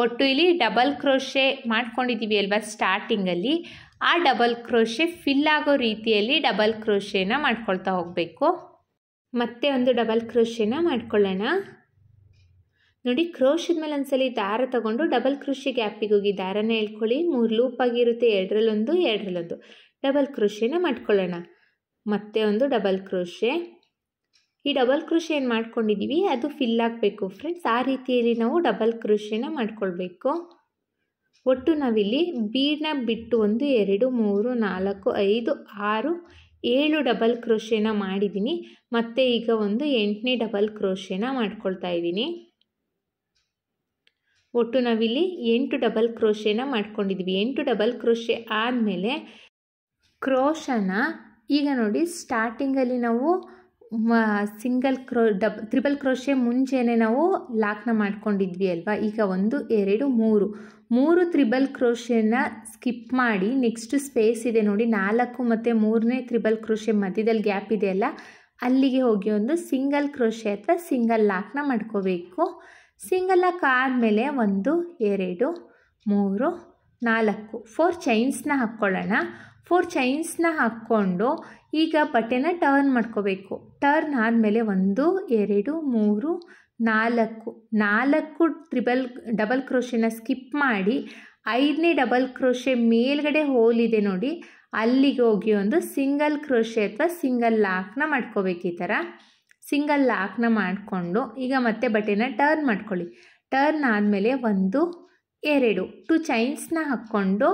ಒಟ್ಟು ಇಲ್ಲಿ ಡಬಲ್ ಕ್ರೋಶೆ ಮಾಡ್ಕೊಂಡಿದ್ದೀವಿ ಅಲ್ವಾ ಸ್ಟಾರ್ಟಿಂಗಲ್ಲಿ, ಆ ಡಬಲ್ ಕ್ರೋಶೆ ಫಿಲ್ ಆಗೋ ರೀತಿಯಲ್ಲಿ ಡಬಲ್ ಕ್ರೋಶೆನ ಮಾಡ್ಕೊಳ್ತಾ ಹೋಗಬೇಕು. ಮತ್ತೆ ಒಂದು ಡಬಲ್ ಕ್ರೋಶೆನ ಮಾಡ್ಕೊಳ್ಳೋಣ. ನೋಡಿ ಕ್ರೋಶದ ಮೇಲೆ ಒಂದ್ಸಲಿ ದಾರ ತಗೊಂಡು ಡಬಲ್ ಕ್ರೋಶೆ ಗ್ಯಾಪಿಗೆ ಹೋಗಿ ದಾರನ ಎಳ್ಕೊಳ್ಳಿ. 3 ಲೂಪ್ ಆಗಿರುತ್ತೆ, 2ರಲ್ಲೊಂದು 2ರಲ್ಲೊಂದು ಡಬಲ್ ಕ್ರೋಶೆನ ಮಾಡ್ಕೊಳ್ಳೋಣ. ಮತ್ತೆ ಒಂದು ಡಬಲ್ ಕ್ರೋಶೆ. ಈ ಡಬಲ್ ಕ್ರೋಶೆ ಏನು ಮಾಡ್ಕೊಂಡಿದ್ದೀವಿ ಅದು ಫಿಲ್ ಆಗಬೇಕು ಫ್ರೆಂಡ್ಸ್, ಆ ರೀತಿಯಲ್ಲಿ ನಾವು ಡಬಲ್ ಕ್ರೋಶೆನ ಮಾಡ್ಕೊಳ್ಬೇಕು. ಒಟ್ಟು ನಾವಿಲ್ಲಿ ಬೀಡನ್ನ ಬಿಟ್ಟು 1 2 3 4 5 6 7 ಡಬಲ್ ಕ್ರೋಶೆನ ಮಾಡಿದ್ದೀನಿ. ಮತ್ತು ಈಗ ಒಂದು 8ನೇ ಡಬಲ್ ಕ್ರೋಶೆನ ಮಾಡ್ಕೊಳ್ತಾ ಇದ್ದೀನಿ. ಒಟ್ಟು ನಾವಿಲ್ಲಿ 8 ಡಬಲ್ ಕ್ರೋಶೆನ ಮಾಡ್ಕೊಂಡಿದ್ದೀವಿ. 8 ಡಬಲ್ ಕ್ರೋಶೆ ಆದಮೇಲೆ ಕ್ರೋಶನ ಈಗ ನೋಡಿ ಸ್ಟಾರ್ಟಿಂಗಲ್ಲಿ ನಾವು ತ್ರಿಬಲ್ ಕ್ರೋಶೆ ಮುಂಚೆನೇ ನಾವು ಲಾಕ್ನ ಮಾಡ್ಕೊಂಡಿದ್ವಿ ಅಲ್ವಾ. ಈಗ 1 2 3 ತ್ರಿಬಲ್ ಕ್ರೋಶೆನ ಸ್ಕಿಪ್ ಮಾಡಿ ನೆಕ್ಸ್ಟ್ ಸ್ಪೇಸ್ ಇದೆ ನೋಡಿ 4 ಮತ್ತು 3ನೇ ತ್ರಿಬಲ್ ಕ್ರೋಶೆ ಮಧ್ಯದಲ್ಲಿ ಗ್ಯಾಪ್ ಇದೆ ಅಲ್ಲ, ಅಲ್ಲಿಗೆ ಹೋಗಿ ಒಂದು ಸಿಂಗಲ್ ಕ್ರೋಶೆ ಅಥವಾ ಸಿಂಗಲ್ ಲಾಕ್ನ ಮಾಡ್ಕೋಬೇಕು. ಸಿಂಗಲ್ ಲಾಕ್ ಆದಮೇಲೆ 1 2 3 4 4 ಚೈನ್ಸ್ನ ಹಾಕ್ಕೊಳ್ಳೋಣ. 4 ಚೈನ್ಸ್ನ ಹಾಕ್ಕೊಂಡು ಈಗ ಬಟ್ಟೆನ ಟರ್ನ್ ಮಾಡ್ಕೋಬೇಕು. ಟರ್ನ್ ಆದಮೇಲೆ 1 2 3 4 ಡಬಲ್ ಕ್ರೋಶೆನ ಸ್ಕಿಪ್ ಮಾಡಿ 5ನೇ ಡಬಲ್ ಕ್ರೋಶೆ ಮೇಲ್ಗಡೆ ಹೋಲ್ ಇದೆ ನೋಡಿ, ಅಲ್ಲಿಗೆ ಹೋಗಿ ಒಂದು ಸಿಂಗಲ್ ಕ್ರೋಶೆ ಅಥವಾ ಸಿಂಗಲ್ ಲಾಕ್ನ ಮಾಡ್ಕೋಬೇಕು. ಈ ಥರ ಸಿಂಗಲ್ ಲಾಕ್ನ ಮಾಡಿಕೊಂಡು ಈಗ ಮತ್ತೆ ಬಟ್ಟೆನ ಟರ್ನ್ ಮಾಡ್ಕೊಳ್ಳಿ. ಟರ್ನ್ ಆದಮೇಲೆ 1 2 ಚೈನ್ಸ್ನ ಹಾಕ್ಕೊಂಡು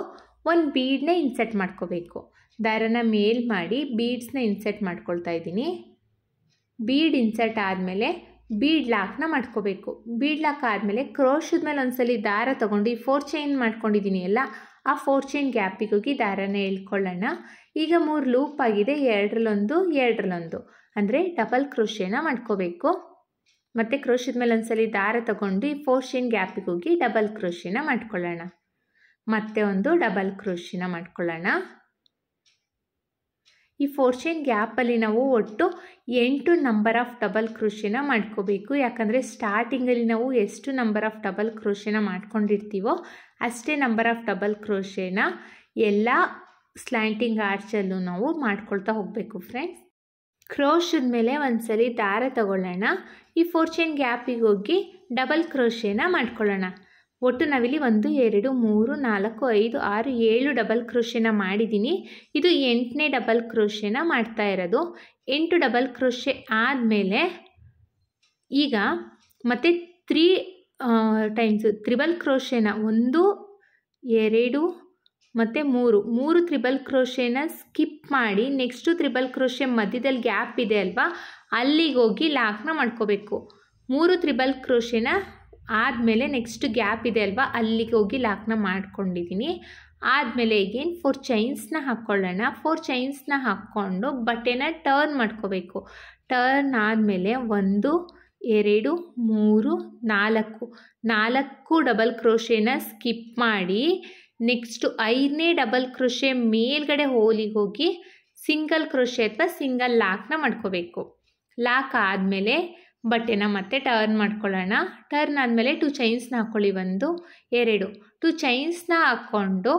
ಒಂದು ಬೀಡನ್ನ ಇನ್ಸರ್ಟ್ ಮಾಡ್ಕೋಬೇಕು. ದಾರನ ಮೇಲ್ ಮಾಡಿ ಬೀಡ್ಸ್ನ ಇನ್ಸರ್ಟ್ ಮಾಡ್ಕೊಳ್ತಾ ಇದ್ದೀನಿ. ಬೀಡ್ ಇನ್ಸರ್ಟ್ ಆದಮೇಲೆ ಬೀಡ್ ಲಾಕ್ನ ಮಾಡ್ಕೋಬೇಕು. ಬೀಡ್ ಲಾಕ್ ಆದಮೇಲೆ ಕ್ರೋಶದ ಮೇಲೆ ಒಂದ್ಸಲಿ ದಾರ ತೊಗೊಂಡು ಈ 4 ಚೈನ್ ಮಾಡ್ಕೊಂಡಿದ್ದೀನಿ ಅಲ್ಲ, ಆ 4 ಚೈನ್ ಗ್ಯಾಪಿಗೆ ಹೋಗಿ ದಾರನ ಎಳ್ಕೊಳ್ಳೋಣ. ಈಗ 3 ಲೂಪ್ ಆಗಿದೆ, 2ರಲ್ಲೊಂದು 2ರಲ್ಲೊಂದು ಅಂದರೆ ಡಬಲ್ ಕ್ರೋಶೆನ ಮಾಡ್ಕೋಬೇಕು. ಮತ್ತು ಕ್ರೋಶದ ಮೇಲೆ ಒಂದ್ಸಲಿ ದಾರ ತಗೊಂಡು ಈ 4 ಚೈನ್ ಗ್ಯಾಪಿಗೆ ಹೋಗಿ ಡಬಲ್ ಕ್ರೋಶೆನ ಮಾಡ್ಕೊಳ್ಳೋಣ. ಮತ್ತೆ ಒಂದು ಡಬಲ್ ಕ್ರೋಶೆನ ಮಾಡ್ಕೊಳ್ಳೋಣ. ಈ 4 ಚೈನ್ ಗ್ಯಾಪಲ್ಲಿ ನಾವು ಒಟ್ಟು 8 ನಂಬರ್ ಆಫ್ ಡಬಲ್ ಕ್ರೋಶೆನ ಮಾಡ್ಕೋಬೇಕು. ಯಾಕಂದರೆ ಸ್ಟಾರ್ಟಿಂಗಲ್ಲಿ ನಾವು ಎಷ್ಟು ನಂಬರ್ ಆಫ್ ಡಬಲ್ ಕ್ರೋಶೆನ ಮಾಡ್ಕೊಂಡಿರ್ತೀವೋ ಅಷ್ಟೇ ನಂಬರ್ ಆಫ್ ಡಬಲ್ ಕ್ರೋಶೆನ ಎಲ್ಲ ಸ್ಲ್ಯಾಂಟಿಂಗ್ ಆರ್ಚಲ್ಲೂ ನಾವು ಮಾಡ್ಕೊಳ್ತಾ ಹೋಗಬೇಕು ಫ್ರೆಂಡ್ಸ್. ಕ್ರೋಶದ ಮೇಲೆ ಒಂದ್ಸಲಿ ದಾರ ತಗೊಳ್ಳೋಣ. ಈ 4 ಚೈನ್ ಗ್ಯಾಪಿಗೆ ಹೋಗಿ ಡಬಲ್ ಕ್ರೋಶೆನ ಮಾಡ್ಕೊಳ್ಳೋಣ. ಒಟ್ಟು ನಾವಿಲ್ಲಿ 1 2 3 4 5 6 7 ಡಬಲ್ ಕ್ರೋಶೆನ ಮಾಡಿದ್ದೀನಿ. ಇದು 8ನೇ ಡಬಲ್ ಕ್ರೋಶೆನ ಮಾಡ್ತಾ ಇರೋದು. 8 ಡಬಲ್ ಕ್ರೋಶೆ ಆದಮೇಲೆ ಈಗ ಮತ್ತೆ 3 ಟೈಮ್ಸ್ ತ್ರಿಬಲ್ ಕ್ರೋಶೆನ 1 2 ಮತ್ತು 3 ತ್ರಿಬಲ್ ಕ್ರೋಶೆನ ಸ್ಕಿಪ್ ಮಾಡಿ ನೆಕ್ಸ್ಟು ತ್ರಿಬಲ್ ಕ್ರೋಶೆ ಮಧ್ಯದಲ್ಲಿ ಗ್ಯಾಪ್ ಇದೆ ಅಲ್ವಾ, ಅಲ್ಲಿಗೆ ಹೋಗಿ ಲಾಕ್ನ ಮಾಡ್ಕೋಬೇಕು. 3 ತ್ರಿಬಲ್ ಕ್ರೋಶೆನ ಆದಮೇಲೆ ನೆಕ್ಸ್ಟ್ ಗ್ಯಾಪ್ ಇದೆ ಅಲ್ವಾ, ಅಲ್ಲಿಗೆ ಹೋಗಿ ಲಾಕ್ನ ಮಾಡ್ಕೊಂಡಿದ್ದೀನಿ. ಆದಮೇಲೆ ಈಗೇನು 4 ಚೈನ್ಸ್ನ ಹಾಕ್ಕೊಳ್ಳೋಣ. 4 ಚೈನ್ಸ್ನ ಹಾಕ್ಕೊಂಡು ಬಟ್ಟೆನ ಟರ್ನ್ ಮಾಡ್ಕೋಬೇಕು. ಟರ್ನ್ ಆದಮೇಲೆ 1 2 3 4 ಡಬಲ್ ಕ್ರೋಶೆನ ಸ್ಕಿಪ್ ಮಾಡಿ ನೆಕ್ಸ್ಟು 5ನೇ ಡಬಲ್ ಕ್ರೋಶೆ ಮೇಲ್ಗಡೆ ಹೋಲಿಗೆ ಹೋಗಿ ಸಿಂಗಲ್ ಕ್ರೋಶೆ ಅಥವಾ ಸಿಂಗಲ್ ಲಾಕ್ನ ಮಾಡ್ಕೋಬೇಕು. ಲಾಕ್ ಆದಮೇಲೆ ಬಟ್ಟೆನ ಮತ್ತೆ ಟರ್ನ್ ಮಾಡ್ಕೊಳ್ಳೋಣ. ಟರ್ನ್ ಆದಮೇಲೆ 2 ಚೈನ್ಸ್ನ ಹಾಕ್ಕೊಳ್ಳಿ. 1 2 2 ಚೈನ್ಸ್ನ ಹಾಕ್ಕೊಂಡು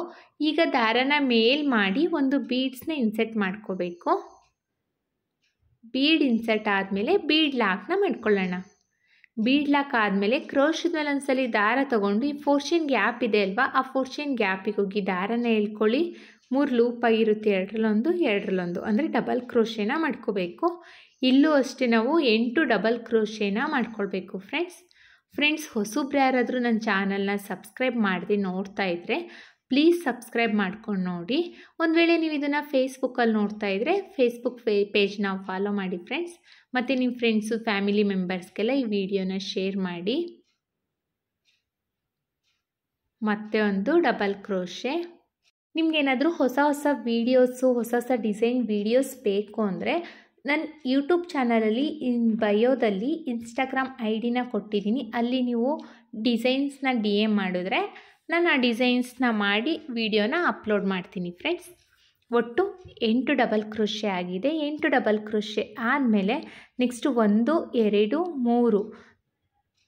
ಈಗ ದಾರನ ಮೇಲ್ ಮಾಡಿ ಒಂದು ಬೀಡ್ಸ್ನ ಇನ್ಸೆಟ್ ಮಾಡ್ಕೋಬೇಕು. ಬೀಡ್ ಇನ್ಸೆಟ್ ಆದಮೇಲೆ ಬೀಡ್ ಲಾಕ್ನ ಮಾಡ್ಕೊಳ್ಳೋಣ. ಬೀಡ್ ಲಾಕ್ ಆದಮೇಲೆ ಕ್ರೋಶದ ಮೇಲೆ ಒಂದ್ಸಲಿ ದಾರ ತೊಗೊಂಡು ಈ 4 ಚೈನ್ ಗ್ಯಾಪ್ ಇದೆ ಅಲ್ವಾ, ಆ 4 ಚೈನ್ ಗ್ಯಾಪಿಗೆ ಹೋಗಿ ದಾರನ ಹೇಳ್ಕೊಳ್ಳಿ. 3 ಲೂಪ್ ಆಗಿರುತ್ತೆ, 2 ಅಂದರೆ ಡಬಲ್ ಕ್ರೋಶೆನ ಮಾಡ್ಕೋಬೇಕು. ಇಲ್ಲೂ ಅಷ್ಟೇ ನಾವು 8 ಡಬಲ್ ಕ್ರೋಶೆನ ಮಾಡ್ಕೊಳ್ಬೇಕು ಫ್ರೆಂಡ್ಸ್. ಹೊಸಬ್ರು ಯಾರಾದರೂ ನನ್ನ ಚಾನಲ್ನ ಸಬ್ಸ್ಕ್ರೈಬ್ ಮಾಡದೆ ನೋಡ್ತಾ ಇದ್ದರೆ ಪ್ಲೀಸ್ ಸಬ್ಸ್ಕ್ರೈಬ್ ಮಾಡ್ಕೊಂಡು ನೋಡಿ. ಒಂದು ವೇಳೆ ನೀವು ಇದನ್ನು ಫೇಸ್ಬುಕ್ಕಲ್ಲಿ ನೋಡ್ತಾ ಇದ್ದರೆ ಫೇಸ್ಬುಕ್ ಪೇಜ್ನ ಫಾಲೋ ಮಾಡಿ ಫ್ರೆಂಡ್ಸ್. ಮತ್ತು ನಿಮ್ಮ ಫ್ರೆಂಡ್ಸು ಫ್ಯಾಮಿಲಿ ಮೆಂಬರ್ಸ್ಗೆಲ್ಲ ಈ ವಿಡಿಯೋನ ಶೇರ್ ಮಾಡಿ. ಮತ್ತೆ ಒಂದು ಡಬಲ್ ಕ್ರೋಶೆ. ನಿಮಗೇನಾದರೂ ಹೊಸ ವೀಡಿಯೋಸು ಹೊಸ ಡಿಸೈನ್ ವೀಡಿಯೋಸ್ ಬೇಕು ಅಂದರೆ ನನ್ನ ಯೂಟ್ಯೂಬ್ ಚಾನಲಲ್ಲಿ ಬಯೋದಲ್ಲಿ ಇನ್ಸ್ಟಾಗ್ರಾಮ್ ಐಡಿನ ಕೊಟ್ಟಿದ್ದೀನಿ. ಅಲ್ಲಿ ನೀವು ಡಿಸೈನ್ಸ್ನ DM ಮಾಡಿದ್ರೆ ನಾನು ಆ ಡಿಸೈನ್ಸ್ನ ಮಾಡಿ ವಿಡಿಯೋನ ಅಪ್ಲೋಡ್ ಮಾಡ್ತೀನಿ ಫ್ರೆಂಡ್ಸ್. ಒಟ್ಟು 8 ಡಬಲ್ ಕ್ರೋಶೆ ಆಗಿದೆ. 8 ಡಬಲ್ ಕ್ರೋಶೆ ಆದಮೇಲೆ ನೆಕ್ಸ್ಟು 1 2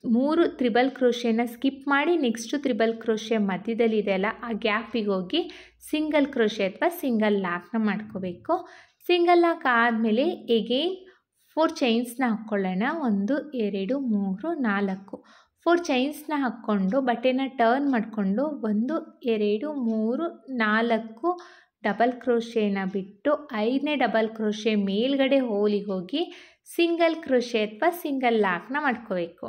3 ತ್ರಿಬಲ್ ಕ್ರೋಶೆನ ಸ್ಕಿಪ್ ಮಾಡಿ ನೆಕ್ಸ್ಟು ತ್ರಿಬಲ್ ಕ್ರೋಶೆ ಮಧ್ಯದಲ್ಲಿ ಇದೆಯಲ್ಲ ಆ ಗ್ಯಾಪಿಗೆ ಹೋಗಿ ಸಿಂಗಲ್ ಕ್ರೋಶೆ ಅಥವಾ ಸಿಂಗಲ್ ಲಾಕ್ನ ಮಾಡ್ಕೋಬೇಕು. ಸಿಂಗಲ್ ಲಾಕ್ ಆದಮೇಲೆ ಎಗೇನ್ 4 ಚೈನ್ಸ್ನ ಹಾಕ್ಕೊಳ್ಳೋಣ. 1 2 3 4 4 ಚೈನ್ಸ್ನ ಹಾಕ್ಕೊಂಡು ಬಟ್ಟೆನ ಟರ್ನ್ ಮಾಡಿಕೊಂಡು 1 2 3 4 ಡಬಲ್ ಕ್ರೋಶೆನ ಬಿಟ್ಟು 5ನೇ ಡಬಲ್ ಕ್ರೋಶೆ ಮೇಲ್ಗಡೆ ಹೋಲಿಗೆ ಹೋಗಿ ಸಿಂಗಲ್ ಕ್ರೋಶೆ ಅಥವಾ ಸಿಂಗಲ್ ಲಾಕ್ನ ಮಾಡ್ಕೋಬೇಕು.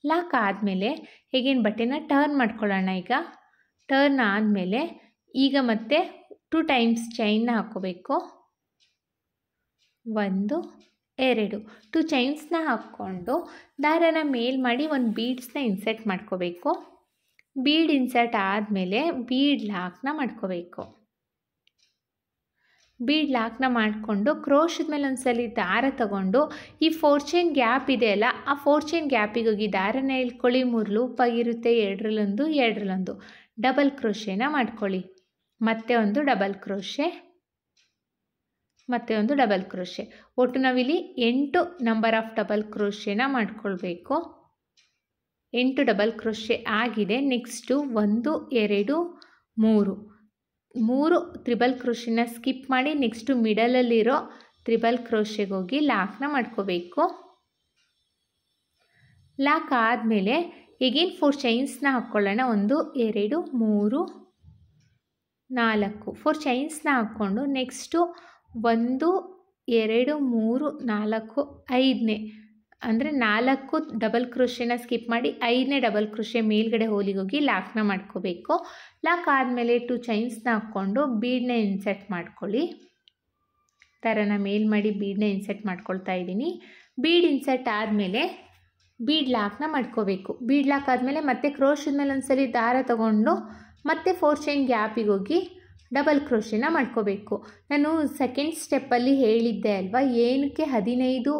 ಲಾಕ್ ಆದಮೇಲೆ ಹೇಗೇನು ಬಟ್ಟೆನ ಟರ್ನ್ ಮಾಡ್ಕೊಳ್ಳೋಣ. ಈಗ ಟರ್ನ್ ಆದಮೇಲೆ ಈಗ ಮತ್ತೆ 2 ಟೈಮ್ಸ್ ಚೈನ್ನ ಹಾಕ್ಕೋಬೇಕು. 1 2 2 ಚೈನ್ಸ್ನ ಹಾಕ್ಕೊಂಡು ದಾರನ ಮೇಲ್ ಮಾಡಿ ಒಂದು ಬೀಡ್ಸ್ನ ಇನ್ಸೆಟ್ ಮಾಡ್ಕೋಬೇಕು. ಬೀಡ್ ಇನ್ಸೆಟ್ ಆದಮೇಲೆ ಬೀಡ್ ಲಾಕ್ನ ಮಾಡ್ಕೋಬೇಕು. ಬೀಡ್ ಲಾಕ್ನ ಮಾಡಿಕೊಂಡು ಕ್ರೋಶದ ಮೇಲೆ ಒಂದ್ಸಲಿ ದಾರ ತಗೊಂಡು ಈ 4 ಚೈನ್ ಗ್ಯಾಪ್ ಇದೆಯಲ್ಲ ಆ 4 ಚೈನ್ ಗ್ಯಾಪಿಗೆ ಹೋಗಿ ದಾರನ ಹೇಳ್ಕೊಳ್ಳಿ. 3 ಲೂಪ್ ಆಗಿರುತ್ತೆ, 2 ಡಬಲ್ ಕ್ರೋಶೆನ ಮಾಡ್ಕೊಳ್ಳಿ. ಮತ್ತೆ ಒಂದು ಡಬಲ್ ಕ್ರೋಶೆ, ಮತ್ತೆ ಒಂದು ಡಬಲ್ ಕ್ರೋಶೆ. ಒಟ್ಟು ನಾವಿಲ್ಲಿ 8 ನಂಬರ್ ಆಫ್ ಡಬಲ್ ಕ್ರೋಶೆನ ಮಾಡ್ಕೊಳ್ಬೇಕು. 8 ಡಬಲ್ ಕ್ರೋಶೆ ಆಗಿದೆ. ನೆಕ್ಸ್ಟು 1 2 3 ತ್ರಿಬಲ್ ಕ್ರೋಶೆನ ಸ್ಕಿಪ್ ಮಾಡಿ ನೆಕ್ಸ್ಟು ಮಿಡಲಲ್ಲಿರೋ ತ್ರಿಬಲ್ ಕ್ರೋಶೆಗೆ ಹೋಗಿ ಲಾಕ್ನ ಮಾಡ್ಕೋಬೇಕು. ಲಾಕ್ ಆದಮೇಲೆ ಈಗೇನು 4 ಚೈನ್ಸ್ನ ಹಾಕ್ಕೊಳ್ಳೋಣ. 1 2 3 4 4 ಚೈನ್ಸ್ನ ಹಾಕ್ಕೊಂಡು ನೆಕ್ಸ್ಟು 1 2 3 4 5ನೇ ಅಂದರೆ 4 ಡಬಲ್ ಕ್ರೋಶೆನ ಸ್ಕಿಪ್ ಮಾಡಿ 5ನೇ ಡಬಲ್ ಕ್ರೋಶೆ ಮೇಲ್ಗಡೆ ಹೋಲಿಗೆ ಹೋಗಿ ಲಾಕ್ನ ಮಾಡ್ಕೋಬೇಕು. ಲಾಕ್ ಆದಮೇಲೆ 2 ಚೈನ್ಸ್ನ ಹಾಕ್ಕೊಂಡು ಬೀಡನ್ನ ಇನ್ಸೆಟ್ ಮಾಡ್ಕೊಳ್ಳಿ. ಥರನ ಮೇಲ್ ಮಾಡಿ ಬೀಡನ್ನ ಇನ್ಸೆಟ್ ಮಾಡ್ಕೊಳ್ತಾ ಇದ್ದೀನಿ. ಬೀಡ್ ಇನ್ಸೆಟ್ ಆದಮೇಲೆ ಬೀಡ್ ಲಾಕ್ನ ಮಾಡ್ಕೋಬೇಕು. ಬೀಡ್ ಲಾಕ್ ಆದಮೇಲೆ ಮತ್ತೆ ಕ್ರೋಶದ ಮೇಲೆ ಒಂದ್ಸಲಿ ದಾರ ತಗೊಂಡು ಮತ್ತೆ 4 ಚೈನ್ ಗ್ಯಾಪಿಗೆ ಹೋಗಿ ಡಬಲ್ ಕ್ರೋಶೆನ ಮಾಡ್ಕೋಬೇಕು. ನಾನು ಸೆಕೆಂಡ್ ಸ್ಟೆಪ್ಪಲ್ಲಿ ಹೇಳಿದ್ದೆ ಅಲ್ವಾ ಏನಕ್ಕೆ 15